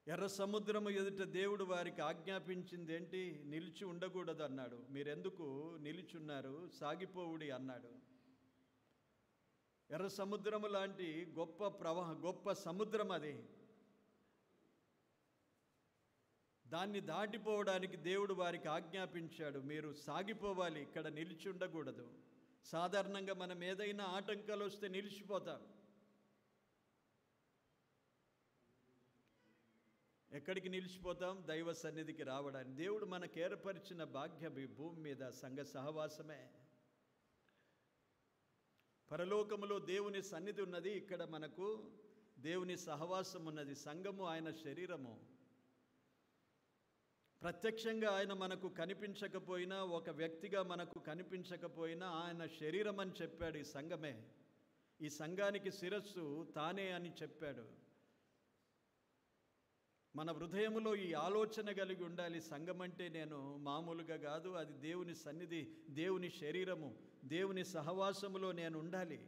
ఎర్ర సముద్రము ఎదుట దేవుడు వారికి ఆజ్ఞాపించింది ఏంటి? నిలిచి ఉండకూడదు అన్నాడు. మీరెందుకు నిలిచున్నారు? సాగిపోవుడి అన్నాడు. ఎర్ర సముద్రము లాంటి గొప్ప సముద్రం అది. దాన్ని దాటిపోవడానికి దేవుడు వారికి ఆజ్ఞాపించాడు. మీరు సాగిపోవాలి, ఇక్కడ నిలిచి ఉండకూడదు. సాధారణంగా మనం ఏదైనా ఆటంకాలు వస్తే నిలిచిపోతాం. ఎక్కడికి నిలిచిపోతాం? దైవ సన్నిధికి రావడానికి. దేవుడు మనకు ఏర్పరిచిన భాగ్యం ఈ భూమి మీద సంఘ సహవాసమే. పరలోకములో దేవుని సన్నిధి ఉన్నది, ఇక్కడ మనకు దేవుని సహవాసం ఉన్నది. సంఘము ఆయన శరీరము. ప్రత్యక్షంగా ఆయన మనకు కనిపించకపోయినా, ఒక వ్యక్తిగా మనకు కనిపించకపోయినా ఆయన శరీరం అని చెప్పాడు. ఈ సంఘమే, ఈ సంఘానికి శిరస్సు తానే అని చెప్పాడు. మన హృదయములో ఈ ఆలోచన కలిగి ఉండాలి. సంఘం అంటే నేను మామూలుగా కాదు, అది దేవుని సన్నిధి, దేవుని శరీరము, దేవుని సహవాసములో నేను ఉండాలి.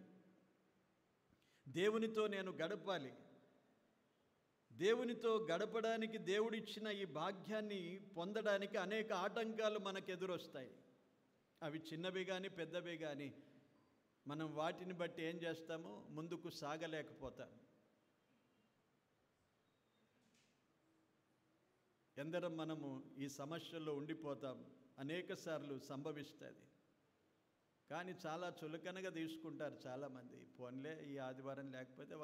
దేవునితో నేను గడపాలి. దేవునితో గడపడానికి దేవుడిచ్చిన ఈ భాగ్యాన్ని పొందడానికి అనేక ఆటంకాలు మనకు ఎదురొస్తాయి. అవి చిన్నవి కానీ పెద్దవి కానీ మనం వాటిని బట్టి ఏం చేస్తాము? ముందుకు సాగలేకపోతాం. ఎందరం మనము ఈ సమస్యల్లో ఉండిపోతాం. అనేక సార్లు సంభవిస్తుంది. కానీ చాలా చులకనగా తీసుకుంటారు చాలామంది. పోన్లే, ఈ ఆదివారం లేకపోతే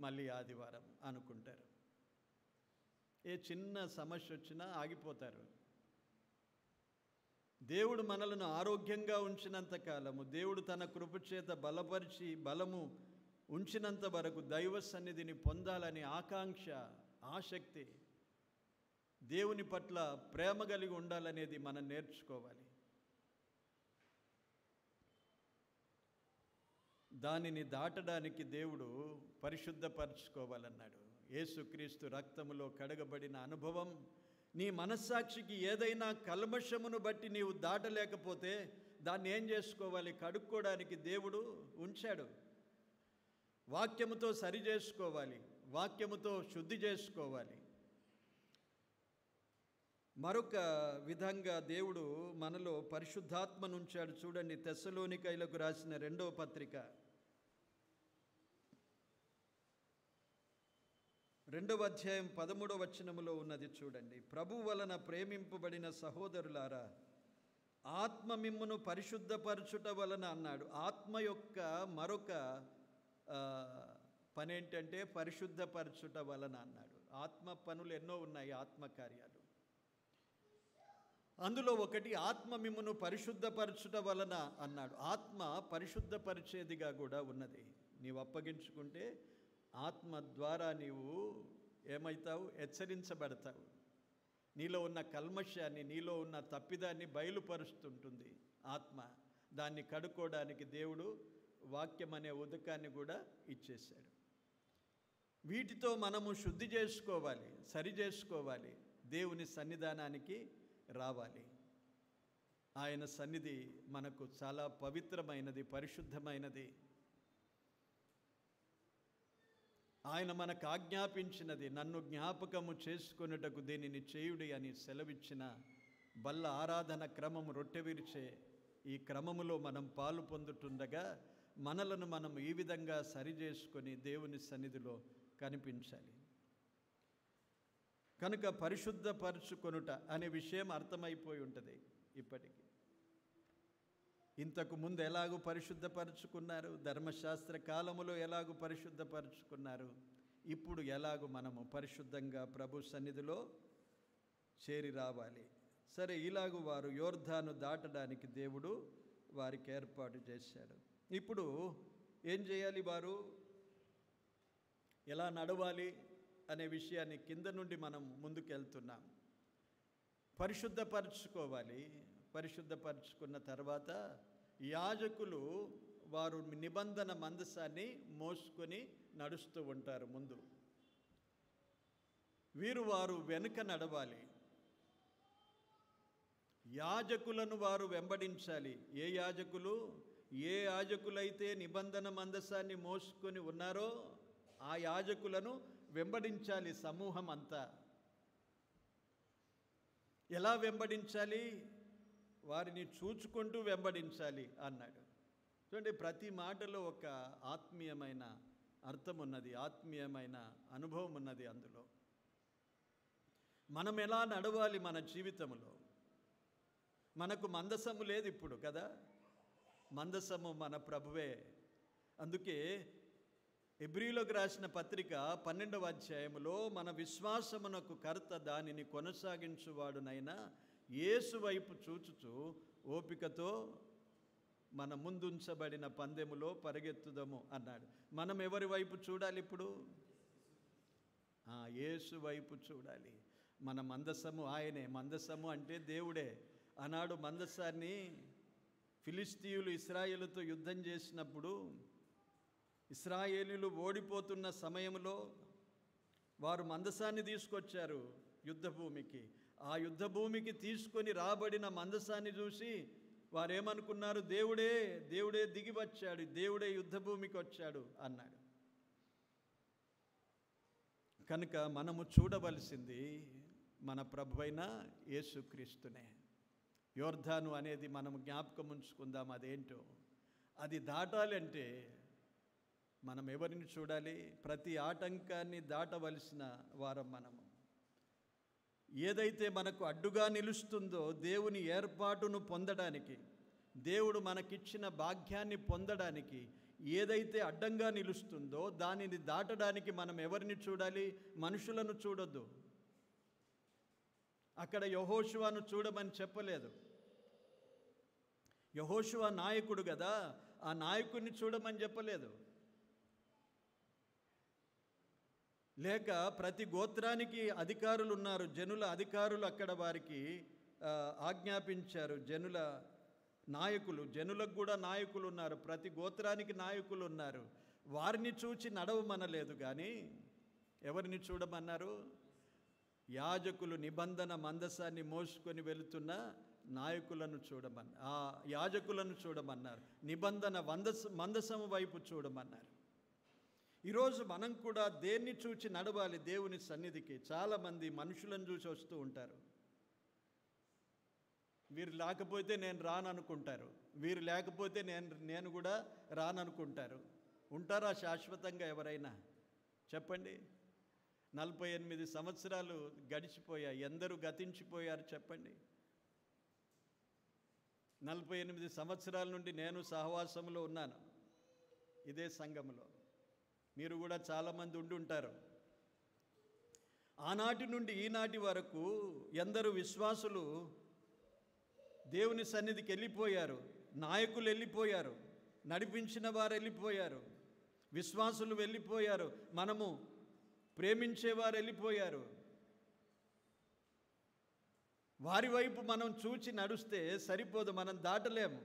మళ్ళీ ఆదివారం అనుకుంటారు. ఏ చిన్న సమస్య వచ్చినా ఆగిపోతారు. దేవుడు మనలను ఆరోగ్యంగా ఉంచినంత కాలము, దేవుడు తన కృపచేత బలపరిచి బలము ఉంచినంత వరకు దైవ సన్నిధిని పొందాలని ఆకాంక్ష, ఆసక్తి, దేవుని పట్ల ప్రేమ కలిగి ఉండాలనేది మనం నేర్చుకోవాలి. దానిని దాటడానికి దేవుడు పరిశుద్ధపరచుకోవాలన్నాడు. యేసుక్రీస్తు రక్తములో కడగబడిన అనుభవం, నీ మనస్సాక్షికి ఏదైనా కల్మషమును బట్టి నీవు దాటలేకపోతే దాన్ని ఏం చేసుకోవాలి? కడుక్కోవడానికి దేవుడు ఉంచాడు. వాక్యముతో సరి చేసుకోవాలి, వాక్యముతో శుద్ధి చేసుకోవాలి. మరొక విధంగా దేవుడు మనలో పరిశుద్ధాత్మను ఉంచాడు. చూడండి, తెస్సలోనికైలకు రాసిన 2వ పత్రిక 2వ అధ్యాయం 13వ వచనములో ఉన్నది చూడండి. ప్రభు వలన ప్రేమింపబడిన సహోదరులారా, ఆత్మ మిమ్మును పరిశుద్ధపరచుట వలన అన్నాడు. ఆత్మ యొక్క మరొక పని ఏంటంటే పరిశుద్ధపరచుట వలన అన్నాడు. ఆత్మ పనులు ఎన్నో ఉన్నాయి, ఆత్మకార్యాలు. అందులో ఒకటి ఆత్మ మిమ్మును పరిశుద్ధపరచుట వలన అన్నాడు. ఆత్మ పరిశుద్ధపరిచేదిగా కూడా ఉన్నది. నీవు అప్పగించుకుంటే ఆత్మ ద్వారా నీవు ఏమవుతావు? హెచ్చరించబడతావు. నీలో ఉన్న కల్మషాన్ని, నీలో ఉన్న తప్పిదాన్ని బయలుపరుస్తుంటుంది ఆత్మ. దాన్ని కడుక్కోవడానికి దేవుడు వాక్యం అనే ఉదకాన్ని కూడా ఇచ్చేశాడు. వీటితో మనము శుద్ధి చేసుకోవాలి, సరి చేసుకోవాలి, దేవుని సన్నిధానానికి రావాలి. ఆయన సన్నిధి మనకు చాలా పవిత్రమైనది, పరిశుద్ధమైనది. ఆయన మనకు ఆజ్ఞాపించినది, నన్ను జ్ఞాపకము చేసుకొనుటకు దీనిని చేయుడి అని సెలవిచ్చిన బల్ల ఆరాధన క్రమము, రొట్టె విరిచే ఈ క్రమములో మనం పాలు పొందుతుండగా మనలను మనం ఈ విధంగా సరిచేసుకొని దేవుని సన్నిధిలో కనిపించాలి. కనుక పరిశుద్ధపరచుకొనుట అనే విషయం అర్థమైపోయి ఉంటుంది ఇప్పటికీ. ఇంతకు ముందు ఎలాగూ పరిశుద్ధపరచుకున్నారు, ధర్మశాస్త్ర కాలములో ఎలాగూ పరిశుద్ధపరచుకున్నారు, ఇప్పుడు ఎలాగూ మనము పరిశుద్ధంగా ప్రభు సన్నిధిలో చేరి రావాలి. సరే, ఇలాగూ వారు యోర్దాను దాటడానికి దేవుడు వారికి ఏర్పాటు చేశాడు. ఇప్పుడు ఏం చేయాలి, వారు ఎలా నడవాలి అనే విషయాన్ని కింద నుండి మనం ముందుకెళ్తున్నాం. పరిశుద్ధపరచుకోవాలి. పరిశుద్ధపరచుకున్న తర్వాత యాజకులు వారు నిబంధన మందసాన్ని మోసుకొని నడుస్తూ ఉంటారు ముందు. వారు వెనుక నడవాలి. యాజకులను వారు వెంబడించాలి. ఏ యాజకులైతే నిబంధన మందసాన్ని మోసుకొని ఉన్నారో ఆ యాజకులను వెంబడించాలి సమూహం అంతా. ఎలా వెంబడించాలి? వారిని చూచుకుంటూ వెంబడించాలి అన్నాడు. చూడండి, ప్రతి మాటలో ఒక ఆత్మీయమైన అర్థం ఉన్నది, ఆత్మీయమైన అనుభవం ఉన్నది అందులో. మనం ఎలా నడవాలి మన జీవితంలో? మనకు మందసము లేదు ఇప్పుడు కదా, మందసము మన ప్రభువే. అందుకే హెబ్రీయులకు రాసిన పత్రిక 12వ అధ్యాయములో మన విశ్వాసమునకు కర్త దానిని కొనసాగించువాడునైనా యేసు వైపు చూచుచు ఓపికతో మన ముందుంచబడిన పందెములో పరిగెత్తుదము అన్నాడు. మనం ఎవరి వైపు చూడాలి ఇప్పుడు? యేసు వైపు చూడాలి. మన మందసము ఆయనే. మందసము అంటే దేవుడే. ఆనాడు మందసాన్ని ఫిలిస్తీయులు ఇశ్రాయేలుతో యుద్ధం చేసినప్పుడు ఇశ్రాయేలీలు ఓడిపోతున్న సమయంలో వారు మందసాన్ని తీసుకొచ్చారు యుద్ధభూమికి. ఆ యుద్ధభూమికి తీసుకొని రాబడిన మందసాన్ని చూసి వారేమనుకున్నారు? దేవుడే దిగి వచ్చాడు, దేవుడే యుద్ధభూమికి వచ్చాడు అన్నాడు. కనుక మనము చూడవలసింది మన ప్రభువైన యేసుక్రీస్తునే. యోర్దాను అనేది మనం జ్ఞాపకం ఉంచుకుందాం. అదేంటో అది దాటాలంటే మనం ఎవరిని చూడాలి? ప్రతి ఆటంకాన్ని దాటవలసిన వారం మనము. ఏదైతే మనకు అడ్డుగా నిలుస్తుందో దేవుని ఏర్పాటును పొందడానికి, దేవుడు మనకిచ్చిన భాగ్యాన్ని పొందడానికి ఏదైతే అడ్డంగా నిలుస్తుందో దానిని దాటడానికి మనం ఎవరిని చూడాలి? మనుషులను చూడొద్దు. అక్కడ యెహోషువను చూడమని చెప్పలేదు. యెహోషువ నాయకుడు కదా, ఆ నాయకుడిని చూడమని చెప్పలేదు. లేక ప్రతి గోత్రానికి అధికారులు ఉన్నారు, జనుల అధికారులు అక్కడ వారికి ఆజ్ఞాపించారు. జనుల నాయకులు, జనులకు కూడా నాయకులు ఉన్నారు, ప్రతి గోత్రానికి నాయకులు ఉన్నారు. వారిని చూచి నడవమనలేదు, కానీ ఎవరిని చూడమన్నారు? యాజకులు నిబంధన మందసాన్ని మోసుకొని వెళుతున్న నాయకులను ఆ యాజకులను చూడమన్నారు. నిబంధన మందసము వైపు చూడమన్నారు. ఈరోజు మనం కూడా దేన్ని చూచి నడవాలి దేవుని సన్నిధికి? చాలామంది మనుషులను చూసి వస్తూ ఉంటారు. వీరు లేకపోతే నేను రాననుకుంటారు, వీరు లేకపోతే నేను కూడా రాననుకుంటారు. ఉంటారా శాశ్వతంగా ఎవరైనా? చెప్పండి. 48 సంవత్సరాలు గడిచిపోయాయి, ఎందరూ గతించిపోయారు చెప్పండి. 48 సంవత్సరాల నుండి నేను సహవాసంలో ఉన్నాను ఇదే సంఘంలో. మీరు కూడా చాలామంది ఉండి ఉంటారు. ఆనాటి నుండి ఈనాటి వరకు ఎందరు విశ్వాసులు దేవుని సన్నిధికి వెళ్ళిపోయారు, నాయకులు వెళ్ళిపోయారు, నడిపించిన వారు వెళ్ళిపోయారు, విశ్వాసులు వెళ్ళిపోయారు, మనము ప్రేమించేవారు వెళ్ళిపోయారు. వారి వైపు మనం చూచి నడుస్తే సరిపోదు, మనం దాటలేము.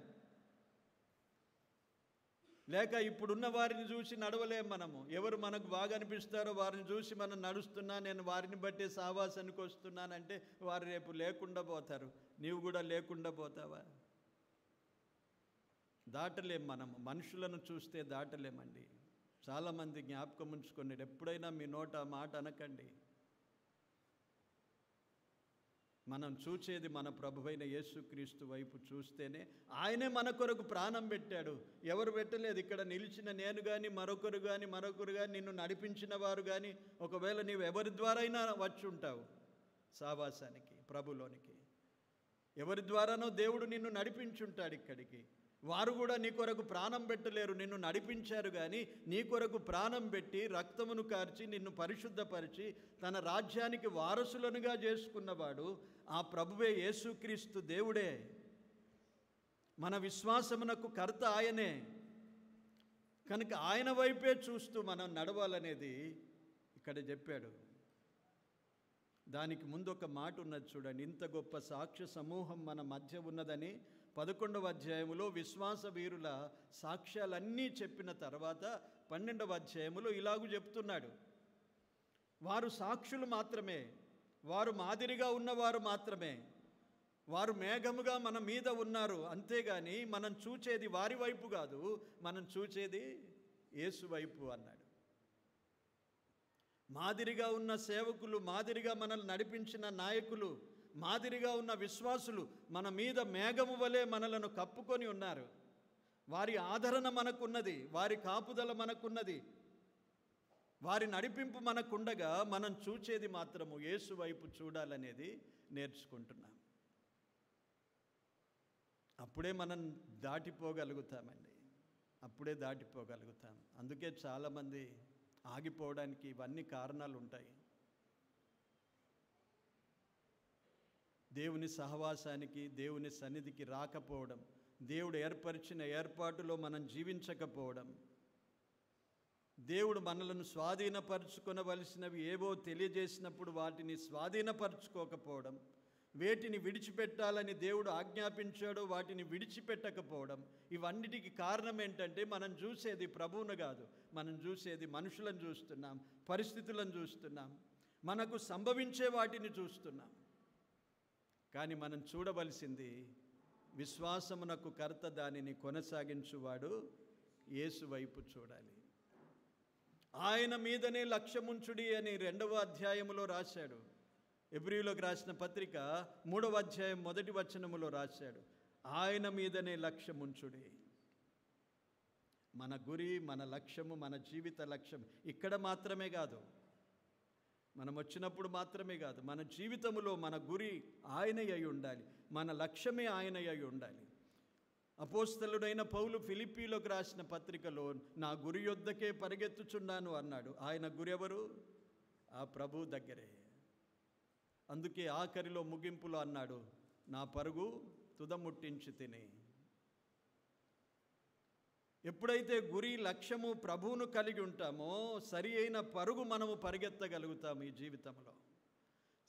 లేక ఇప్పుడున్న వారిని చూసి నడవలేము మనము. ఎవరు మనకు బాగా అనిపిస్తారో వారిని చూసి మనం నడుస్తున్నా, నేను వారిని బట్టే సహవాసానికి వస్తున్నానంటే వారు రేపు లేకుండా పోతారు. నీవు కూడా లేకుండా పోతావా? దాటలేం మనము. మనుషులను చూస్తే దాటలేమండి. చాలామంది జ్ఞాపకం ఉంచుకోండి, ఎప్పుడైనా మీ నోట మాట అనకండి. మనం చూచేది మన ప్రభువైన యేసుక్రీస్తు వైపు చూస్తేనే. ఆయనే మన కొరకు ప్రాణం పెట్టాడు. ఎవరు పెట్టలేదు. ఇక్కడ నిలిచిన నేను కానీ మరొకరు కానీ నిన్ను నడిపించిన వారు కానీ, ఒకవేళ నీవు ఎవరి ద్వారా అయినా వచ్చి ఉంటావు సావాసానికి, ప్రభులోనికి, ఎవరి ద్వారానో దేవుడు నిన్ను నడిపించుంటాడు ఇక్కడికి. వారు కూడా నీ కొరకు ప్రాణం పెట్టలేరు, నిన్ను నడిపించారు. కానీ నీ కొరకు ప్రాణం పెట్టి రక్తమును కార్చి నిన్ను పరిశుద్ధపరిచి తన రాజ్యానికి వారసులనుగా చేసుకున్నవాడు ఆ ప్రభువే యేసుక్రీస్తు దేవుడే. మన విశ్వాసమునకు కర్త ఆయనే. కనుక ఆయన వైపే చూస్తూ మనం నడవాలనేది ఇక్కడ చెప్పాడు. దానికి ముందు ఒక మాట ఉన్నది చూడండి. ఇంత గొప్ప సాక్ష్య సమూహం మన మధ్య ఉన్నదని 11వ అధ్యాయములో విశ్వాస వీరుల సాక్ష్యాలన్నీ చెప్పిన తర్వాత 12వ అధ్యాయములో ఇలాగూ చెప్తున్నాడు. వారు సాక్షులు మాత్రమే, వారు మాదిరిగా ఉన్నవారు మాత్రమే, వారు మేఘముగా మన మీద ఉన్నారు. అంతేగాని మనం చూచేది వారి వైపు కాదు, మనం చూచేది యేసు వైపు అన్నాడు. మాదిరిగా ఉన్న సేవకులు, మాదిరిగా మనల్ని నడిపించిన నాయకులు, మాదిరిగా ఉన్న విశ్వాసులు మన మీద మేఘము వలె మనలను కప్పుకొని ఉన్నారు. వారి ఆదరణ మనకున్నది, వారి కాపుదల మనకున్నది, వారి నడిపింపు మనకుండగా మనం చూచేది మాత్రము యేసు వైపు చూడాలనేది నేర్చుకుంటున్నాం. అప్పుడే మనం దాటిపోగలుగుతామండి, అప్పుడే దాటిపోగలుగుతాం. అందుకే చాలామంది ఆగిపోవడానికి ఇవన్నీ కారణాలు ఉంటాయి. దేవుని సహవాసానికి, దేవుని సన్నిధికి రాకపోవడం, దేవుడు ఏర్పరిచిన ఏర్పాటులో మనం జీవించకపోవడం, దేవుడు మనలను స్వాధీనపరుచుకొనవలసినవి ఏవో తెలియజేసినప్పుడు వాటిని స్వాధీనపరుచుకోకపోవడం, వేటిని విడిచిపెట్టాలని దేవుడు ఆజ్ఞాపించాడో వాటిని విడిచిపెట్టకపోవడం, ఇవన్నిటికీ కారణం ఏంటంటే మనం చూసేది ప్రభువును కాదు, మనం చూసేది మనుషులను చూస్తున్నాం, పరిస్థితులను చూస్తున్నాం, మనకు సంభవించే వాటిని చూస్తున్నాం. కానీ మనం చూడవలసింది విశ్వాసమునకు కర్త, దానిని కొనసాగించువాడు యేసు వైపు చూడాలి. ఆయన మీదనే లక్ష్యముంచుడి అని 2వ అధ్యాయములో రాశాడు. ఎబ్రీయులకు రాసిన పత్రిక 3వ అధ్యాయం 1వ వచనములో రాశాడు, ఆయన మీదనే లక్ష్యముంచుడి. మన గురి, మన లక్ష్యము, మన జీవిత లక్ష్యం ఇక్కడ మాత్రమే కాదు, మనం వచ్చినప్పుడు మాత్రమే కాదు, మన జీవితంలో మన గురి ఆయనయ్య ఉండాలి, మన లక్ష్యమే ఆయనయ్య ఉండాలి. అపోస్తలుడైన పౌలు ఫిలిప్పీలకు రాసిన పత్రికలో నా గురి యొద్దకే పరిగెత్తుచున్నాను అన్నాడు. ఆయన గురి ఎవరు? ఆ ప్రభు దగ్గరే. అందుకే ఆఖరిలో ముగింపులో అన్నాడు, నా పరుగు తుదముట్టించి తిని. ఎప్పుడైతే గురి, లక్ష్యము, ప్రభువును కలిగి ఉంటామో సరి అయిన పరుగు మనము పరిగెత్తగలుగుతాము. ఈ జీవితంలో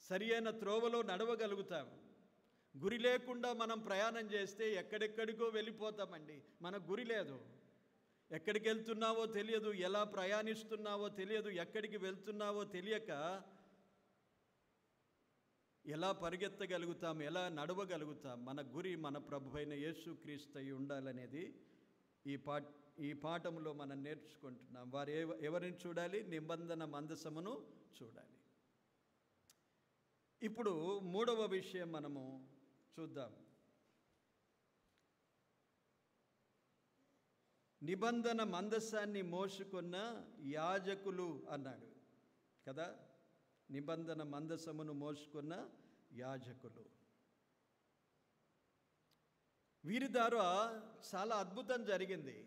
సరి అయిన త్రోవలో నడవగలుగుతాము. గురి లేకుండా మనం ప్రయాణం చేస్తే ఎక్కడెక్కడికో వెళ్ళిపోతామండి. మన గురి లేదు, ఎక్కడికి వెళ్తున్నావో తెలియదు, ఎలా ప్రయాణిస్తున్నావో తెలియదు, ఎక్కడికి వెళ్తున్నావో తెలియక ఎలా పరిగెత్తగలుగుతాం, ఎలా నడవగలుగుతాం? మన గురి మన ప్రభువైన యేసుక్రీస్తు అయి ఉండాలనేది ఈ పాఠంలో మనం నేర్చుకుంటున్నాం. వారు ఎవరిని చూడాలి? నిబంధన మందసమును చూడాలి. ఇప్పుడు 3వ విషయం మనము చూద్దాం. నిబంధన మందసాన్ని మోసుకున్న యాజకులు అన్నాడు కదా. నిబంధన మందసమును మోసుకున్న యాజకులు, వీరి ద్వారా చాలా అద్భుతం జరిగింది.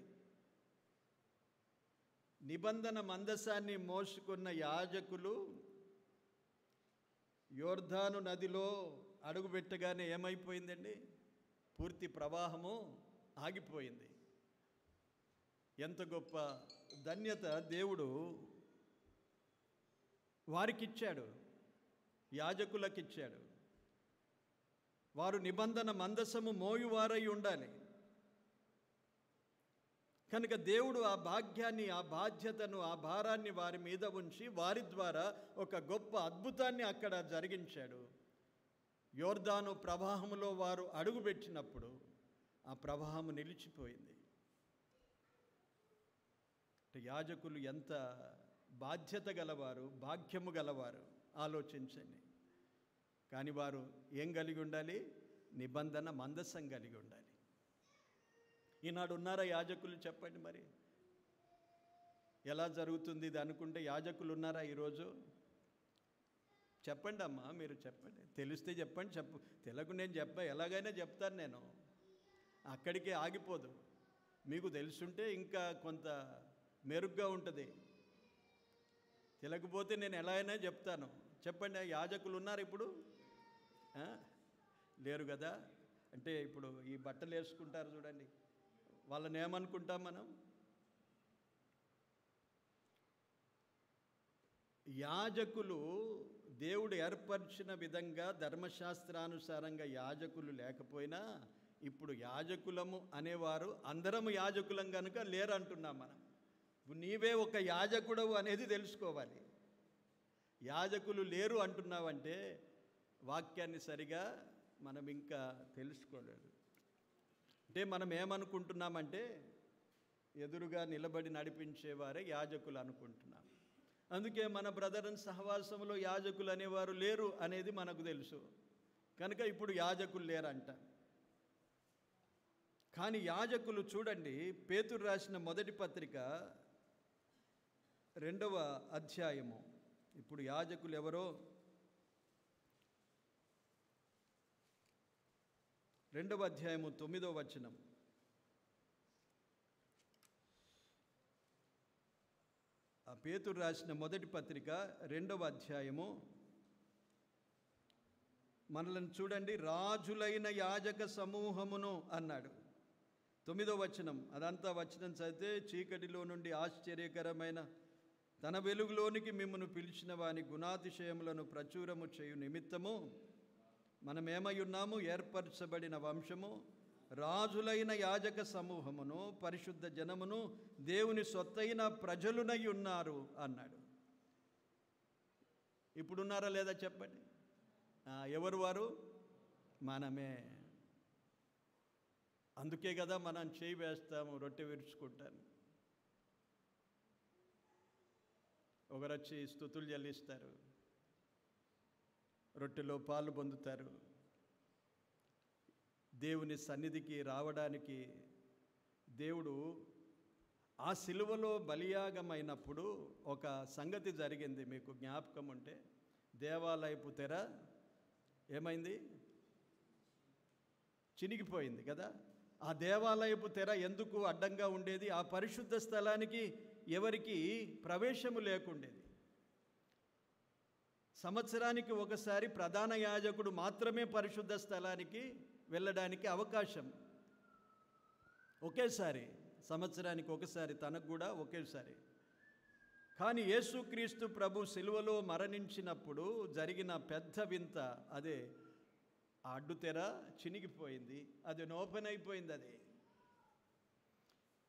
నిబంధన మందసాన్ని మోసుకున్న యాజకులు యోర్దాను నదిలో అడుగుపెట్టగానే ఏమైపోయిందండి? పూర్తి ప్రవాహము ఆగిపోయింది. ఎంత గొప్ప ధన్యత దేవుడు వారికిచ్చాడు, యాజకులకిచ్చాడు. వారు నిబంధన మందసము మోయువారై ఉండాలి. కనుక దేవుడు ఆ భాగ్యాన్ని, ఆ బాధ్యతను, ఆ భారాన్ని వారి మీద ఉంచి వారి ద్వారా ఒక గొప్ప అద్భుతాన్ని అక్కడ జరిగించాడు. యోర్దాను ప్రవాహములో వారు అడుగుపెట్టినప్పుడు ఆ ప్రవాహము నిలిచిపోయింది. యాజకులు ఎంత బాధ్యత గలవారు, భాగ్యము గలవారు ఆలోచించండి. కానీ వారు ఏం కలిగి ఉండాలి? నిబంధన మందసం కలిగి ఉండాలి. ఈనాడు ఉన్నారా యాజకులు? చెప్పండి మరి. ఎలా జరుగుతుంది ఇది అనుకుంటే యాజకులు ఉన్నారా ఈరోజు? చెప్పండి అమ్మా, మీరు చెప్పండి. తెలిస్తే చెప్పండి, తెలియకు నేను ఎలాగైనా చెప్తాను నేను. అక్కడికే ఆగిపోదు. మీకు తెలుసుంటే ఇంకా కొంత మెరుగ్గా ఉంటుంది. తెలియకపోతే నేను ఎలా అయినా చెప్తాను. చెప్పండి, యాజకులు ఉన్నారు ఇప్పుడు? లేరు కదా. అంటే ఇప్పుడు ఈ బట్టలు వేసుకుంటారు చూడండి, వాళ్ళని ఏమనుకుంటాం మనం? యాజకులు దేవుడు ఏర్పరిచిన విధంగా ధర్మశాస్త్రానుసారంగా యాజకులు లేకపోయినా ఇప్పుడు యాజకులము అనేవారు అందరము యాజకులం కనుక లేరు అంటున్నాం మనం. నీవే ఒక యాజకుడవు అనేది తెలుసుకోవాలి. యాజకులు లేరు అంటున్నావంటే వాక్యాన్ని సరిగా మనం ఇంకా తెలుసుకోలేదు. అంటే మనం ఏమనుకుంటున్నామంటే ఎదురుగా నిలబడి నడిపించేవారే యాజకులు అనుకుంటున్నాం. అందుకే మన బ్రదర్స్ సహవాసంలో యాజకులు అనేవారు లేరు అనేది మనకు తెలుసు కనుక ఇప్పుడు యాజకులు లేరంట. కానీ యాజకులు చూడండి, పేతురు రాసిన మొదటి పత్రిక 2వ అధ్యాయము. ఇప్పుడు యాజకులు ఎవరో 2వ అధ్యాయము 9వ వచనం. ఆ పేతురు రాసిన మొదటి పత్రిక 2వ అధ్యాయము మనల్ని చూడండి. రాజులైన యాజక సమూహమును అన్నాడు. 9వ వచనం. అదంతా వచనం చదివితే, చీకటిలో నుండి ఆశ్చర్యకరమైన తన వెలుగులోనికి మిమ్మను పిలిచిన వాని గుణాతిశయములను ప్రచురము చేయు నిమిత్తము మనమేమై ఉన్నాము? ఏర్పరచబడిన వంశము, రాజులైన యాజక సమూహమును, పరిశుద్ధ జనమును, దేవుని సొత్తైన ప్రజలునై ఉన్నారు అన్నాడు. ఇప్పుడున్నారా లేదా చెప్పండి? ఎవరు వారు? మనమే. అందుకే కదా మనం చేయి వేస్తాము, రొట్టె విరుచుకుంటాను. ఒకరొచ్చి స్తుతులు చెల్లిస్తారు, రొట్టెలో పాలు పొందుతారు. దేవుని సన్నిధికి రావడానికి దేవుడు ఆ సిలువలో బలియాగమైనప్పుడు ఒక సంగతి జరిగింది. మీకు జ్ఞాపకం ఉంటే, దేవాలయపు తెర ఏమైంది? చినిగిపోయింది కదా. ఆ దేవాలయపు తెర ఎందుకు అడ్డంగా ఉండేది? ఆ పరిశుద్ధ స్థలానికి ఎవరికి ప్రవేశము లేకుండేది. సంవత్సరానికి ఒకసారి ప్రధాన యాజకుడు మాత్రమే పరిశుద్ధ స్థలానికి వెళ్ళడానికి అవకాశం. ఒకేసారి, సంవత్సరానికి ఒకసారి, తనకు కూడా ఒకేసారి. కానీ యేసుక్రీస్తు ప్రభు సిలువలో మరణించినప్పుడు జరిగిన పెద్ద వింత అదే. ఆ అడ్డుతెర చినిగిపోయింది, అది ఓపెన్ అయిపోయింది. అది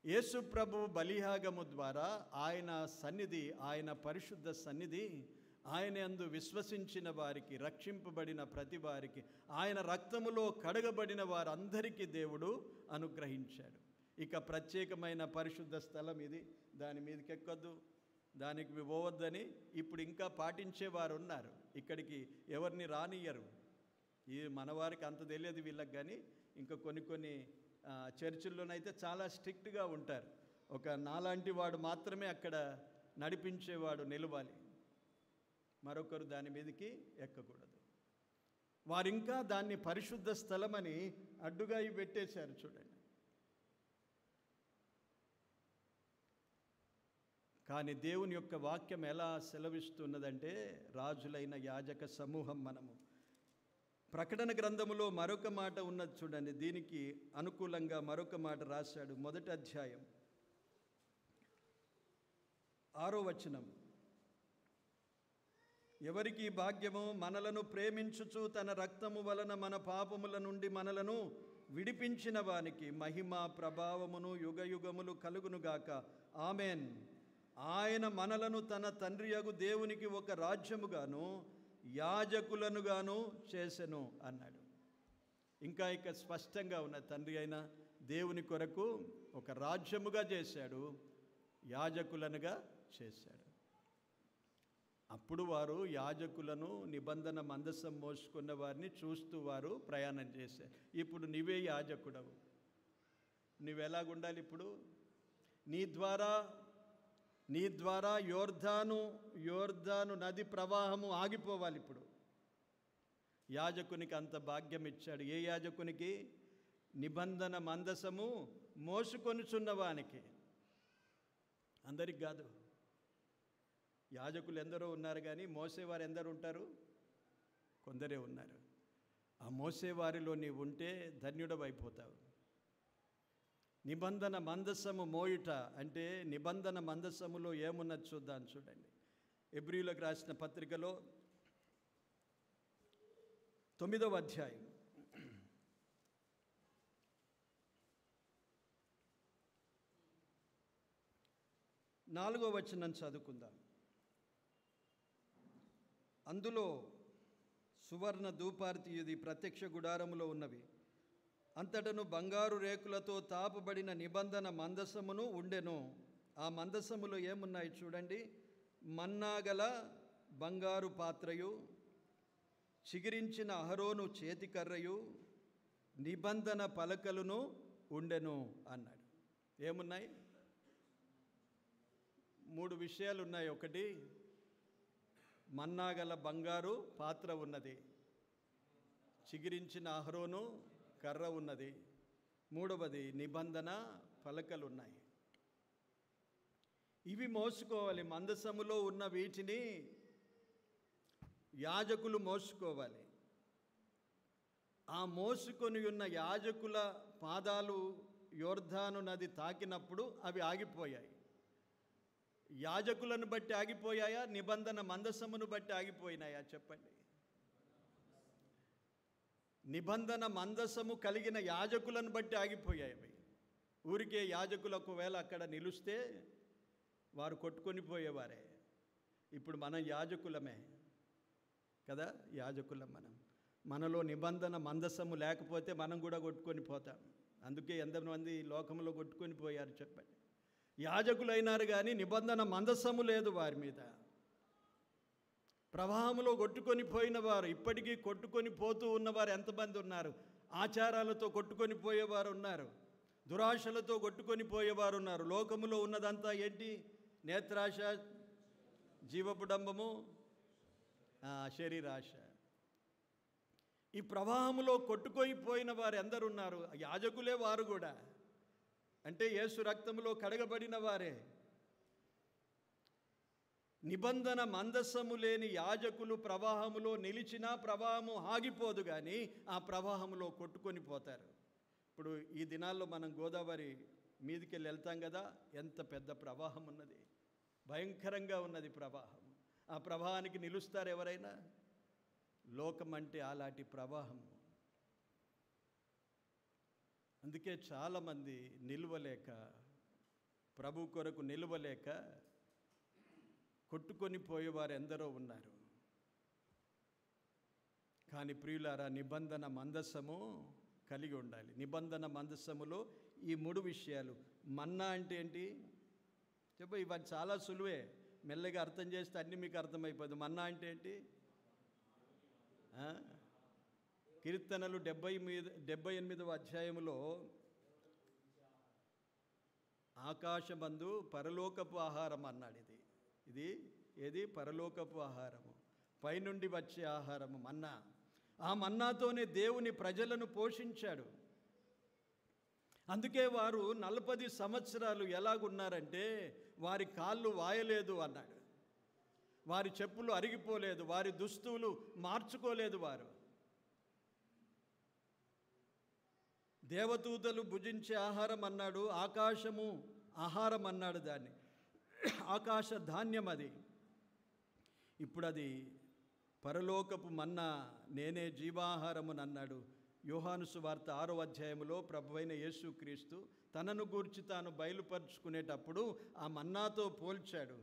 యేసు ప్రభు బలియాగము ద్వారా ఆయన సన్నిధి, ఆయన పరిశుద్ధ సన్నిధి, ఆయన యందు విశ్వసించిన వారికి, రక్షింపబడిన ప్రతి వారికి, ఆయన రక్తములో కడగబడిన వారందరికీ దేవుడు అనుగ్రహించాడు. ఇక ప్రత్యేకమైన పరిశుద్ధ స్థలం ఇది, దాని మీదకి ఎక్కొద్దు, దానికి పోవద్దని ఇప్పుడు ఇంకా పాటించేవారు ఉన్నారు. ఇక్కడికి ఎవరిని రానియ్యరు. ఈ మనవారికి అంత తెలియదు వీళ్ళకి, కానీ ఇంకా కొన్ని చర్చిల్లోనైతే చాలా స్ట్రిక్ట్గా ఉంటారు. ఒక నాలాంటి వాడు మాత్రమే అక్కడ నడిపించేవాడు నిలవాలి, మరొకరు దాని మీదకి ఎక్కకూడదు. వారింకా దాన్ని పరిశుద్ధ స్థలమని అడ్డుగా పెట్టేశారు చూడండి. కానీ దేవుని యొక్క వాక్యం ఎలా సెలవిస్తున్నదంటే, రాజులైన యాజక సమూహం మనము. ప్రకటన గ్రంథములో మరొక మాట ఉన్నది చూడండి, దీనికి అనుకూలంగా మరొక మాట రాశాడు. మొదటి అధ్యాయం 6వ వచనం. ఎవరికి భాగ్యము? మనలను ప్రేమించుచు తన రక్తము వలన మన పాపముల నుండి మనలను విడిపించిన వానికి మహిమ ప్రభావమును యుగయుగములు కలుగునుగాక. ఆమెన్. ఆయన మనలను తన తండ్రియగు దేవునికి ఒక రాజ్యముగాను యాజకులనుగాను చేసెను అన్నాడు. ఇంకా ఇక స్పష్టంగా ఉన్న, తండ్రి అయిన దేవుని కొరకు ఒక రాజ్యముగా చేశాడు, యాజకులనుగా చేశాడు. అప్పుడు వారు యాజకులను, నిబంధన మందసం మోసుకున్న వారిని చూస్తూ వారు ప్రయాణం చేశారు. ఇప్పుడు నీవే యాజకుడవు. నువ్వెలాగుండాలి? ఇప్పుడు నీ ద్వారా యోర్దాను నది ప్రవాహము ఆగిపోవాలి. ఇప్పుడు యాజకునికి అంత భాగ్యం ఇచ్చాడు. ఏ యాజకునికి? నిబంధన మందసము మోసుకొనుచున్నవానికి. అందరికి కాదు. యాజకులు ఎందరో ఉన్నారు, కానీ మోసేవారు ఎందరు ఉంటారు? కొందరే ఉన్నారు. ఆ మోసేవారిలో నీవు ఉంటే ధన్యుడవైపోతావు. నిబంధన మందసము మోయుట అంటే, నిబంధన మందసములో ఏమున్నది చూద్దాం. చూడండి, హెబ్రీయులకు రాసిన పత్రికలో 9వ అధ్యాయం 4వ వచనం చదువుకుందాం. అందులో సువర్ణ ధూపార్తియుది ప్రత్యక్ష గుడారములో ఉన్నవి. అంతటను బంగారు రేకులతో తాపబడిన నిబంధన మందసమును ఉండెను. ఆ మందసములో ఏమున్నాయి చూడండి. మన్నాగల బంగారు పాత్రయు, చిగిరించిన అహరోను చేతికర్రయు, నిబంధన పలకలను ఉండెను అన్నాడు. ఏమున్నాయి? 3 విషయాలు ఉన్నాయి. ఒకటి, మన్నాగల బంగారు పాత్ర ఉన్నది. చిగిరించిన అహరోను కర్ర ఉన్నది. 3వది, నిబంధన పలకలు ఉన్నాయి. ఇవి మోసుకోవాలి. మందసములో ఉన్న వీటిని యాజకులు మోసుకోవాలి. ఆ మోసుకొని ఉన్న యాజకుల పాదాలు యోర్దాను నది తాకినప్పుడు అవి ఆగిపోయాయి. యాజకులను బట్టి ఆగిపోయాయా? నిబంధన మందసమును బట్టి ఆగిపోయినాయా? చెప్పండి. నిబంధన మందసము కలిగిన యాజకులను బట్టి ఆగిపోయాయి. ఊరికే యాజకులు ఒకవేళ అక్కడ నిలుస్తే వారు కొట్టుకొని పోయేవారే. ఇప్పుడు మనం యాజకులమే కదా, యాజకులం మనం. మనలో నిబంధన మందసము లేకపోతే మనం కూడా కొట్టుకొని పోతాం. అందుకే ఎంతమంది లోకంలో కొట్టుకొని పోయారు చెప్పండి. యాజకులైనారు కానీ నిబంధన మందసము లేదు వారి మీద. ప్రవాహంలో కొట్టుకొని పోయిన వారు, ఇప్పటికీ కొట్టుకొని పోతూ ఉన్నవారు ఎంతమంది ఉన్నారు? ఆచారాలతో కొట్టుకొని పోయేవారు ఉన్నారు, దురాశలతో కొట్టుకొని పోయేవారు ఉన్నారు. లోకములో ఉన్నదంతా ఏంటి? నేత్రాశ, జీవపుడంబము, శరీరాశ. ఈ ప్రవాహంలో కొట్టుకొని పోయిన వారు ఎందరున్నారు? యాజకులే వారు కూడా. అంటే యేసు రక్తములో కడగబడిన వారే. నిబంధన మందసము లేని యాజకులు ప్రవాహములో నిలిచినా ప్రవాహము ఆగిపోదు, కానీ ఆ ప్రవాహంలో కొట్టుకొని పోతారు. ఇప్పుడు ఈ దినాల్లో మనం గోదావరి మీదికి వెళ్తాం కదా, ఎంత పెద్ద ప్రవాహం ఉన్నది, భయంకరంగా ఉన్నది ప్రవాహం. ఆ ప్రవాహానికి నిలుస్తారు ఎవరైనా? లోకం అంటే అలాంటి ప్రవాహం. అందుకే చాలామంది నిలువలేక, ప్రభు కొరకు నిలువలేక కొట్టుకొని పోయేవారు ఎందరో ఉన్నారు. కానీ ప్రియులారా, నిబంధన మందసము కలిగి ఉండాలి. నిబంధన మందసములో ఈ 3 విషయాలు. మన్నా అంటే ఏంటి చెప్పు? ఇవన్నీ చాలా సులువే, మెల్లగా అర్థం చేస్తే అన్నీ మీకు అర్థమైపోదు. మన్నా అంటే ఏంటి? కీర్తనలు 78వ అధ్యాయములో ఆకాశమందు పరలోకపు ఆహారం అన్నాడు. ఇది ఏది? పరలోకపు ఆహారము, పైనుండి వచ్చే ఆహారము మన్నా. ఆ మన్నాతోనే దేవుని ప్రజలను పోషించాడు. అందుకే వారు 40 సంవత్సరాలు ఎలాగున్నారంటే, వారి కాళ్ళు వాయలేదు అన్నాడు, వారి చెప్పులు అరిగిపోలేదు, వారి దుస్తులు మార్చుకోలేదు వారు. దేవదూతలు భుజించే ఆహారం అన్నాడు, ఆకాశము ఆహారం అన్నాడు దాన్ని, ఆకాశ ధాన్యం అది. ఇప్పుడు అది పరలోకపు మన్నా, నేనే జీవాహారముని అన్నాడు. యోహాను సువార్త 6వ అధ్యాయంలో ప్రభువైన యేసుక్రీస్తు తనను గూర్చి తాను బయలుపరుచుకునేటప్పుడు ఆ మన్నాతో పోల్చాడు.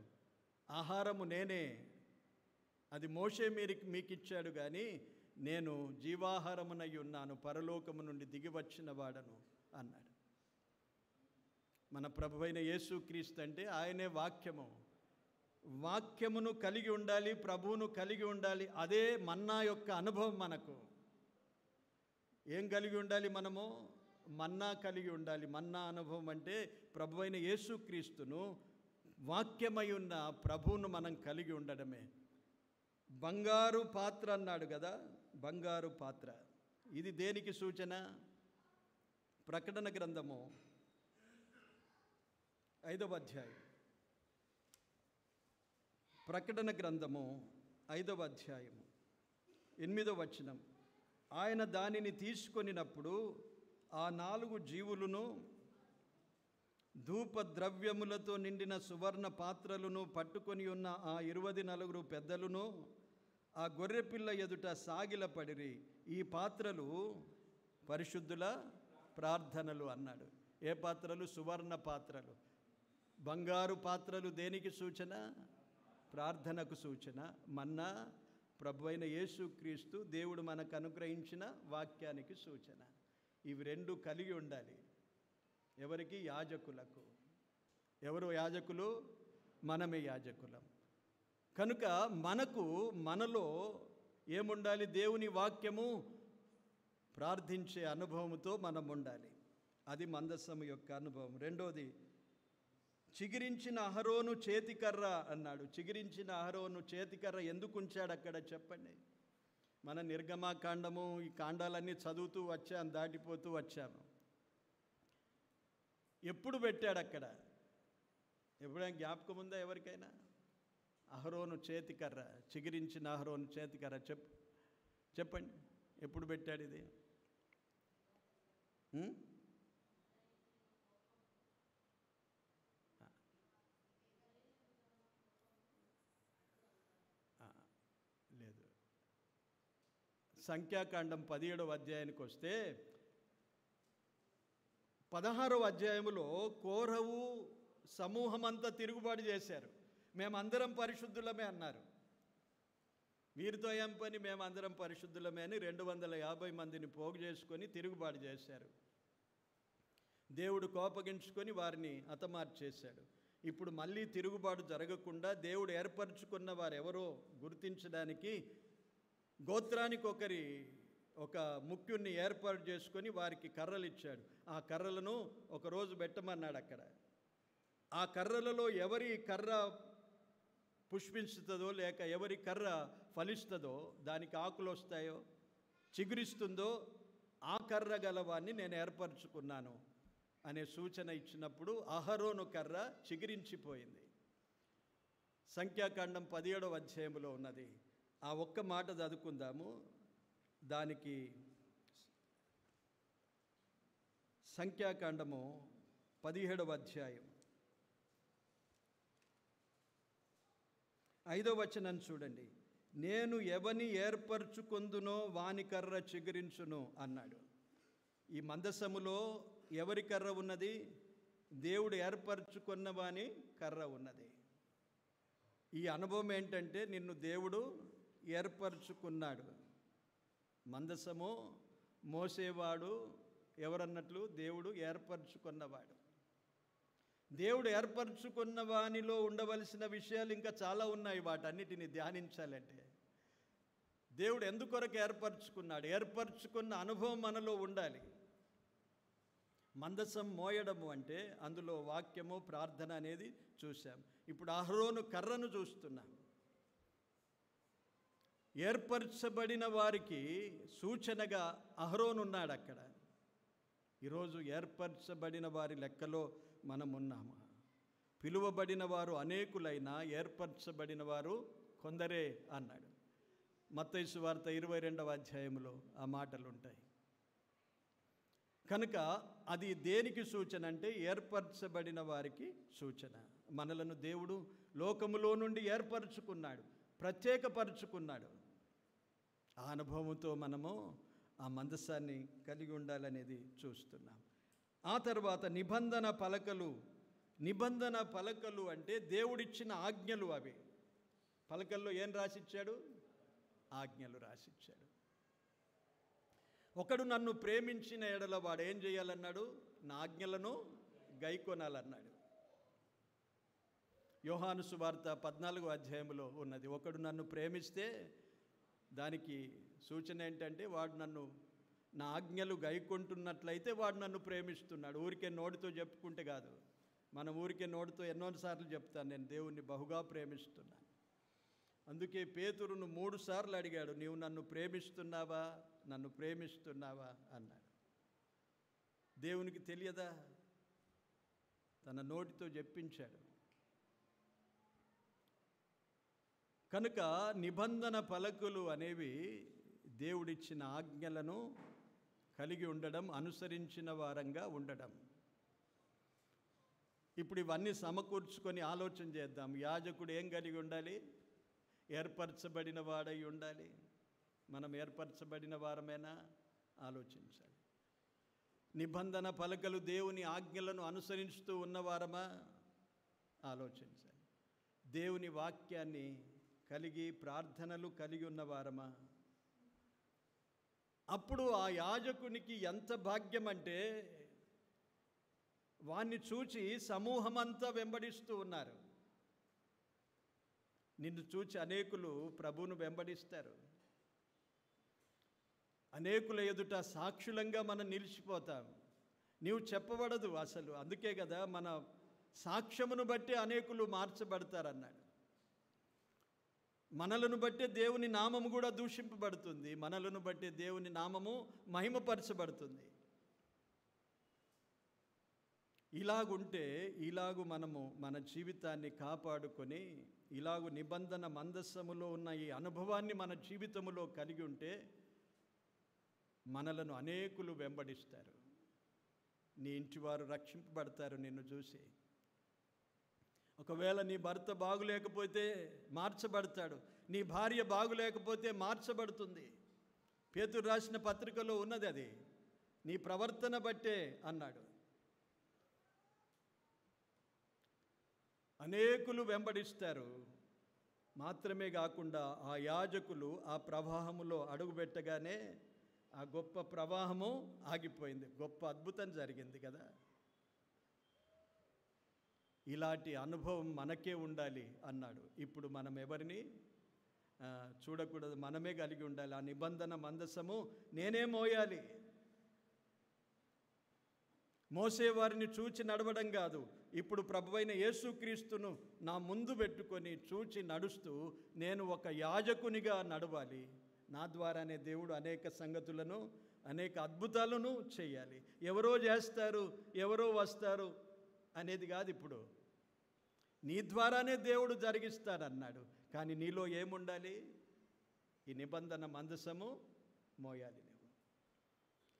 ఆహారము నేనే, అది మోషే మీకిచ్చాడు, కానీ నేను జీవాహారమునై ఉన్నాను, పరలోకము నుండి దిగివచ్చిన వాడను అన్నాడు. మన ప్రభువైన యేసుక్రీస్తు అంటే ఆయనే వాక్యము. వాక్యమును కలిగి ఉండాలి, ప్రభువును కలిగి ఉండాలి. అదే మన్నా యొక్క అనుభవం మనకు. ఏం కలిగి ఉండాలి మనము? మన్నా కలిగి ఉండాలి. మన్నా అనుభవం అంటే ప్రభువైన యేసుక్రీస్తును, వాక్యమై ఉన్న ప్రభువును మనం కలిగి ఉండడమే. బంగారు పాత్ర అన్నాడు కదా, బంగారు పాత్ర. ఇది దేనికి సూచన? ప్రకటన గ్రంథము 5వ అధ్యాయం. ప్రకటన గ్రంథము 5వ అధ్యాయము 8వ వచనం. ఆయన దానిని తీసుకొనినప్పుడు ఆ 4 జీవులను ధూప ద్రవ్యములతో నిండిన సువర్ణ పాత్రలను పట్టుకొని ఉన్న ఆ 24 పెద్దలను ఆ గొర్రెపిల్ల ఎదుట సాగిలపడిరి. ఈ పాత్రలు పరిశుద్ధుల ప్రార్థనలు అన్నాడు. ఏ పాత్రలు? సువర్ణ పాత్రలు. బంగారు పాత్రలు దేనికి సూచన? ప్రార్థనకు సూచన. మన్నా ప్రభువైన యేసుక్రీస్తు దేవుడు మనకు అనుగ్రహించిన వాక్యానికి సూచన. ఇవి రెండు కలిగి ఉండాలి. ఎవరికి? యాజకులకు. ఎవరు యాజకులు? మనమే యాజకులం. కనుక మనలో ఏముండాలి? దేవుని వాక్యము ప్రార్థించే అనుభవంతో మనం ఉండాలి. అది మందసము యొక్క అనుభవం. రెండోది, చిగిరించిన అహరోను చేతికర్ర అన్నాడు. చిగిరించిన అహరోను చేతికర్ర ఎందుకు ఉంచాడు అక్కడ చెప్పండి. మన నిర్గమాకాండము ఈ కాండాలన్నీ చదువుతూ వచ్చాము, దాటిపోతూ వచ్చాము. ఎప్పుడు పెట్టాడు అక్కడ? ఎప్పుడైనా జ్ఞాపకం ఉందా ఎవరికైనా? అహరోను చేతికర్ర, చిగిరించిన అహరోను చేతికర్ర చెప్పండి ఎప్పుడు పెట్టాడు ఇది? లేదు. సంఖ్యాకాండం 17వ అధ్యాయానికి వస్తే 16వ అధ్యాయములో కోరహు సమూహమంతా తిరుగుబాటు చేశారు. మేమందరం పరిశుద్ధులమే అన్నారు. వీరితో ఏం పని? మేమందరం పరిశుద్ధులమే అని 250 మందిని పోగు చేసుకొని తిరుగుబాటు చేశారు. దేవుడు కోపగించుకొని వారిని హతమార్చేశాడు. ఇప్పుడు మళ్ళీ తిరుగుబాటు జరగకుండా దేవుడు ఏర్పరచుకున్న వారెవరో గుర్తించడానికి గోత్రానికి ఒక ముఖ్యుణ్ణి ఏర్పాటు చేసుకొని వారికి కర్రలు ఇచ్చాడు. ఆ కర్రలను ఒకరోజు పెట్టమన్నాడు అక్కడ. ఆ కర్రలలో ఎవరి కర్ర పుష్పించుతుందో లేక ఎవరి కర్ర ఫలిస్తుందో, దానికి ఆకులు వస్తాయో, చిగురిస్తుందో, ఆ కర్ర గలవాన్ని నేను ఏర్పరచుకున్నాను అనే సూచన ఇచ్చినప్పుడు అహరోను కర్ర చిగురించిపోయింది. సంఖ్యాకాండం 17వ అధ్యాయంలో ఉన్నది. ఆ ఒక్క మాట చదువుకుందాము. దానికి సంఖ్యాకాండము 17వ అధ్యాయం 5వ వచనం చూడండి. నేను ఎవని ఏర్పరచుకొందునో వాని కర్ర చిగురించును అన్నాడు. ఈ మందసములో ఎవరి కర్ర ఉన్నది? దేవుడు ఏర్పరచుకున్న వాని కర్ర ఉన్నది. ఈ అనుభవం ఏంటంటే నిన్ను దేవుడు ఏర్పరచుకున్నాడు. మందసము మోసేవాడు ఎవరన్నట్లు దేవుడు ఏర్పరచుకున్నవాడు. దేవుడు ఏర్పరచుకున్న వానిలో ఉండవలసిన విషయాలు ఇంకా చాలా ఉన్నాయి. వాటన్నిటిని ధ్యానించాలంటే దేవుడు ఎందుకొరకు ఏర్పరచుకున్నాడు? ఏర్పరచుకున్న అనుభవం మనలో ఉండాలి. మందసం మోయడము అంటే అందులో వాక్యము, ప్రార్థన అనేది చూసాం. ఇప్పుడు అహరోను కర్రను చూస్తున్నాం. ఏర్పరచబడిన వారికి సూచనగా అహరోను ఉన్నాడు అక్కడ. ఈరోజు ఏర్పరచబడిన వారి లెక్కలో మనం ఉన్నాము. పిలువబడిన వారు అనేకులైనా ఏర్పరచబడిన వారు కొందరే అన్నాడు. మత్తయి సువార్త 22వ అధ్యాయంలో ఆ మాటలు ఉంటాయి. కనుక అది దేనికి సూచన అంటే ఏర్పరచబడిన వారికి సూచన. మనలను దేవుడు లోకములో నుండి ఏర్పరచుకున్నాడు, ప్రత్యేకపరుచుకున్నాడు. ఆ అనుభవంతో మనము ఆ మందసాన్ని కలిగి ఉండాలనేది చూస్తున్నాం. ఆ తర్వాత నిబంధన పలకలు. నిబంధన పలకలు అంటే దేవుడిచ్చిన ఆజ్ఞలు. అవి పలకల్లో ఏం రాసిచ్చాడు? ఆజ్ఞలు రాసిచ్చాడు. ఒకడు నన్ను ప్రేమించిన ఎడల వాడు ఏం చేయాలన్నాడు? నా ఆజ్ఞలను గైకొనాలన్నాడు. యోహాను సువార్త 14వ అధ్యాయంలో ఉన్నది. ఒకడు నన్ను ప్రేమిస్తే దానికి సూచన ఏంటంటే వాడు నన్ను నా ఆజ్ఞలు గైకొంటున్నట్లయితే వాడు నన్ను ప్రేమిస్తున్నాడు. ఊరికే నోటితో చెప్పుకుంటే కాదు. మనం ఊరికే నోటితో ఎన్నోసార్లు చెప్తాను, నేను దేవుణ్ణి బహుగా ప్రేమిస్తున్నాను. అందుకే పేతురును 3 సార్లు అడిగాడు, నీవు నన్ను ప్రేమిస్తున్నావా, నన్ను ప్రేమిస్తున్నావా అన్నాడు. దేవునికి తెలియదా? తన నోటితో చెప్పించాడు. కనుక నిబంధన పలకలు అనేవి దేవుడిచ్చిన ఆజ్ఞలను కలిగి ఉండడం, అనుసరించిన వారంగా ఉండడం. ఇప్పుడు ఇవన్నీ సమకూర్చుకొని ఆలోచన చేద్దాం. యాజకుడు ఏం కలిగి ఉండాలి? ఏర్పరచబడిన వాడై ఉండాలి. మనం ఏర్పరచబడిన వారమేనా? ఆలోచించాలి. నిబంధన పలకలు దేవుని ఆజ్ఞలను అనుసరిస్తూ ఉన్నవారమా? ఆలోచించాలి. దేవుని వాక్యాన్ని కలిగి ప్రార్థనలు కలిగి ఉన్నవారమా? అప్పుడు ఆ యాజకునికి ఎంత భాగ్యం అంటే, వాణ్ణి చూచి సమూహమంతా వెంబడిస్తూ ఉన్నారు. నిన్ను చూచి అనేకులు ప్రభువును వెంబడిస్తారు. అనేకుల ఎదుట సాక్షులంగా మనం నిలిచిపోతాం. నీవు చెప్పబడదు అసలు. అందుకే కదా మన సాక్ష్యమును బట్టి అనేకులు మార్చబడతారన్నాడు. మనలను బట్టే దేవుని నామము కూడా దూషింపబడుతుంది. మనలను బట్టే దేవుని నామము మహిమపరచబడుతుంది. ఇలాగు మనము మన జీవితాన్ని కాపాడుకొని, ఇలాగు నిబంధన మందస్సములో ఉన్న ఈ అనుభవాన్ని మన జీవితములో కలిగి ఉంటే మనలను అనేకులు వెంబడిస్తారు. నీ ఇంటివారు రక్షింపబడతారు నిన్ను చూసి. ఒకవేళ నీ భర్త బాగులేకపోతే మార్చబడతాడు. నీ భార్య బాగులేకపోతే మార్చబడుతుంది. పేతురు రాసిన పత్రికలో ఉన్నది అది. నీ ప్రవర్తన బట్టే అన్నాడు. అనేకులు వెంబడిస్తారు. మాత్రమే కాకుండా ఆ యాజకులు ఆ ప్రవాహములో అడుగుపెట్టగానే ఆ గొప్ప ప్రవాహము ఆగిపోయింది. గొప్ప అద్భుతం జరిగింది కదా. ఇలాంటి అనుభవం మనకే ఉండాలి అన్నాడు. ఇప్పుడు మనం ఎవరిని చూడకూడదు, మనమే కలిగి ఉండాలి. ఆ నిబంధన మందసము నేనే మోయాలి. మోసేవారిని చూచి నడవడం కాదు. ఇప్పుడు ప్రభువైన యేసుక్రీస్తును నా ముందు పెట్టుకొని చూచి నడుస్తూ నేను ఒక యాజకునిగా నడవాలి. నా ద్వారానే దేవుడు అనేక సంగతులను, అనేక అద్భుతాలను చేయాలి. ఎవరో చేస్తారు, ఎవరో వస్తారు అనేది కాదు. ఇప్పుడు నీ ద్వారానే దేవుడు జరిగిస్తాడన్నాడు. కానీ నీలో ఏముండాలి? ఈ నిబంధన మందసము మోయాలి నువ్వు.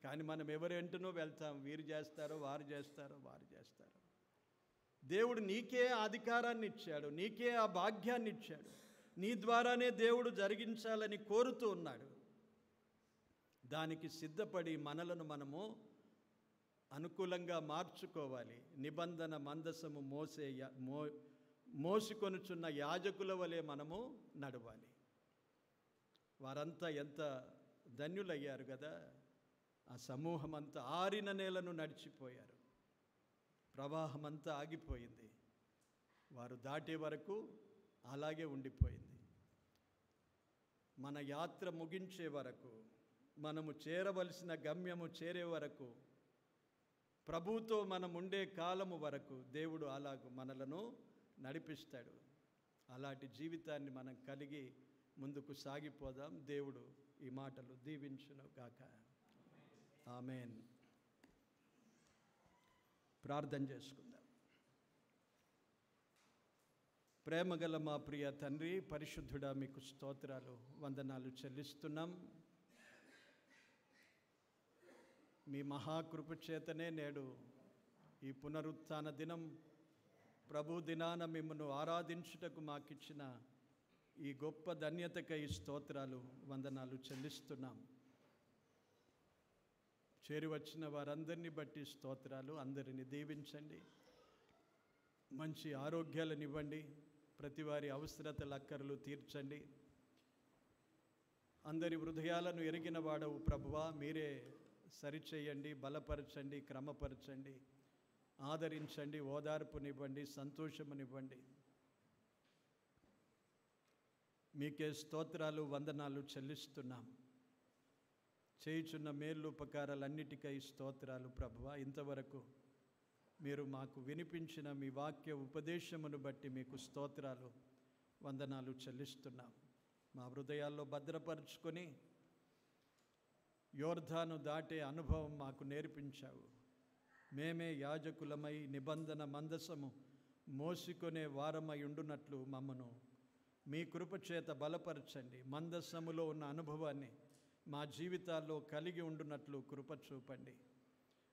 కానీ మనం ఎవరెంటనో వెళ్తాం. వీరు చేస్తారో, వారు చేస్తారో, వారు చేస్తారో. దేవుడు నీకే అధికారాన్ని ఇచ్చాడు, నీకే ఆ భాగ్యాన్ని ఇచ్చాడు. నీ ద్వారానే దేవుడు జరిగించాలని కోరుతూ ఉన్నాడు. దానికి సిద్ధపడి మనలను మనము అనుకూలంగా మార్చుకోవాలి. నిబంధన మందసము మోసుకొనుచున్న యాజకుల వలె మనము నడవాలి. వారంతా ఎంత ధన్యులయ్యారు కదా. ఆ సమూహం అంతా ఆరిన నేలను నడిచిపోయారు. ప్రవాహమంతా ఆగిపోయింది. వారు దాటే వరకు అలాగే ఉండిపోయింది. మన యాత్ర ముగించే వరకు, మనము చేరవలసిన గమ్యము చేరే వరకు, ప్రభువుతో మనం ఉండే కాలము వరకు దేవుడు అలాగూ మనలను నడిపిస్తాడు. అలాంటి జీవితాన్ని మనం కలిగి ముందుకు సాగిపోదాం. దేవుడు ఈ మాటలు దీవించును గాక. ఆమేన్. ప్రార్థన చేసుకుందాం. ప్రేమగల మా ప్రియ తండ్రి, పరిశుద్ధుడా, మీకు స్తోత్రాలు, వందనాలు చెల్లిస్తున్నాం. మీ మహాకృప చేతనే నేడు ఈ పునరుత్థాన దినం, ప్రభు దినాన మిమ్మను ఆరాధించుటకు మాకిచ్చిన ఈ గొప్ప ధన్యతకై స్తోత్రాలు, వందనాలు చెల్లిస్తున్నాం. చేరి వచ్చిన వారందరినీ బట్టి స్తోత్రాలు. అందరినీ దీవించండి, మంచి ఆరోగ్యాలను ఇవ్వండి, ప్రతి వారి అవసరతల అక్కర్లు తీర్చండి. అందరి హృదయాలను ఎరిగిన వాడవు ప్రభువా, మీరే సరిచేయండి, బలపరచండి, క్రమపరచండి, ఆదరించండి, ఓదార్పునివ్వండి, సంతోషమునివ్వండి. మీకే స్తోత్రాలు వందనాలు చెల్లిస్తున్నాం. చేయుచున్న మేలు ఉపకారాలన్నిటికై స్తోత్రాలు ప్రభువా. ఇంతవరకు మీరు మాకు వినిపించిన మీ వాక్య ఉపదేశమును బట్టి మీకు స్తోత్రాలు వందనాలు చెల్లిస్తున్నాం. మా హృదయాల్లో భద్రపరుచుకొని యోర్దాను దాటే అనుభవం మాకు నేర్పించావు. మేమే యాజకులమై నిబంధన మందసము మోసుకొనే వారమై ఉండునట్లు మమ్మను మీ కృపచేత బలపరచండి. మందసములో ఉన్న అనుభవాన్ని మా జీవితాల్లో కలిగి ఉండునట్లు కృప చూపండి.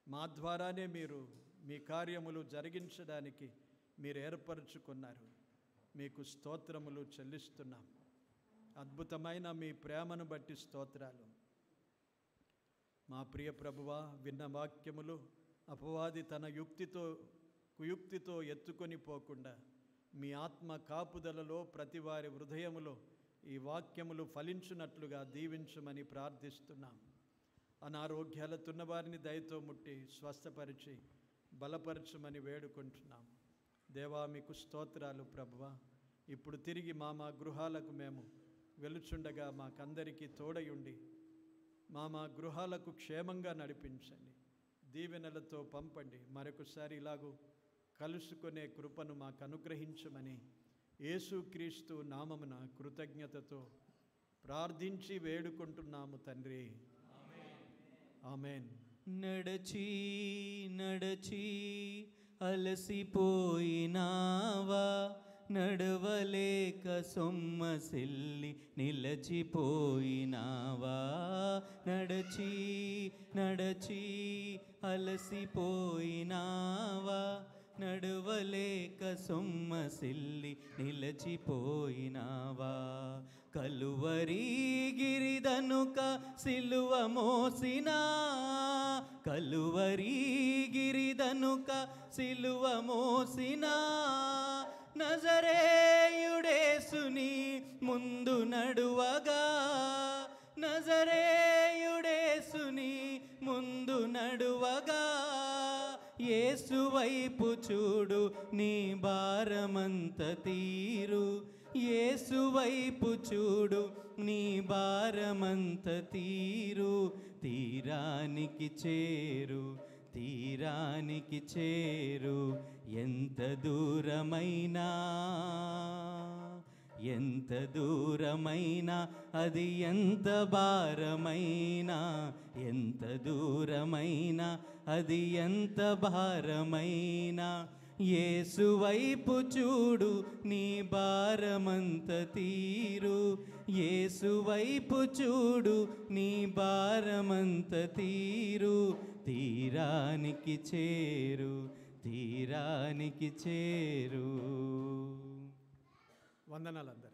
మా ద్వారానే మీరు మీ కార్యములు జరిగించడానికి మీరు ఏర్పరచుకున్నారు. మీకు స్తోత్రములు చెల్లిస్తున్నాం. అద్భుతమైన మీ ప్రేమను బట్టి స్తోత్రాలు. మా ప్రియ ప్రభువా, విన్న వాక్యములు అపవాది తన కుయుక్తితో ఎత్తుకొని పోకుండా మీ ఆత్మ కాపుదలలో ప్రతి వారి హృదయములో ఈ వాక్యములు ఫలించున్నట్లుగా దీవించమని ప్రార్థిస్తున్నాం. అనారోగ్యాలతున్న వారిని దయతో ముట్టి స్వస్థపరిచి బలపరచమని వేడుకుంటున్నాం. దేవా, మీకు స్తోత్రాలు ప్రభువా. ఇప్పుడు తిరిగి మా గృహాలకు మేము వెలుచుండగా మాకందరికీ తోడయుండి మా గృహాలకు క్షేమంగా నడిపించండి. దీవెనలతో పంపండి. మరొకసారి ఇలాగూ కలుసుకునే కృపను మాకు అనుగ్రహించమని యేసుక్రీస్తు నామమున కృతజ్ఞతతో ప్రార్థించి వేడుకుంటున్నాము తండ్రి. ఆమేన్. నడచి నడచి అలసిపోయినావా, నడవలేక సొమ్మసిల్లి నిలచిపోయినావా. నడచి నడచి అలసిపోయినావా, నడవలేక సొమ్మసిల్లి నిలచిపోయినావా. కలువరి గిరిదనుక సిలువ మోసినా, కలువరి గిరిదనుక సిలువ మోసినా, నజరేయుడేసుని ముందు నడువగా, నజరేయుడేసుని ముందు నడువగా. యేసు వైపు చూడు నీ భారమంత తీరు, యేసు వైపు చూడు నీ భారమంత తీరు. తీరానికి చేరు, తీరానికి చేరు. ఎంత దూరమైనా, ఎంత దూరమైనా, అది ఎంత భారమైనా, ఎంత దూరమైనా, అది ఎంత భారమైనా. యేసు వైపు చూడు నీ భారమంత తీరు, యేసు వైపు చూడు నీ భారమంత తీరు. తీరానికి చేరు, తీరానికి చేరు. వందనాలందరూ.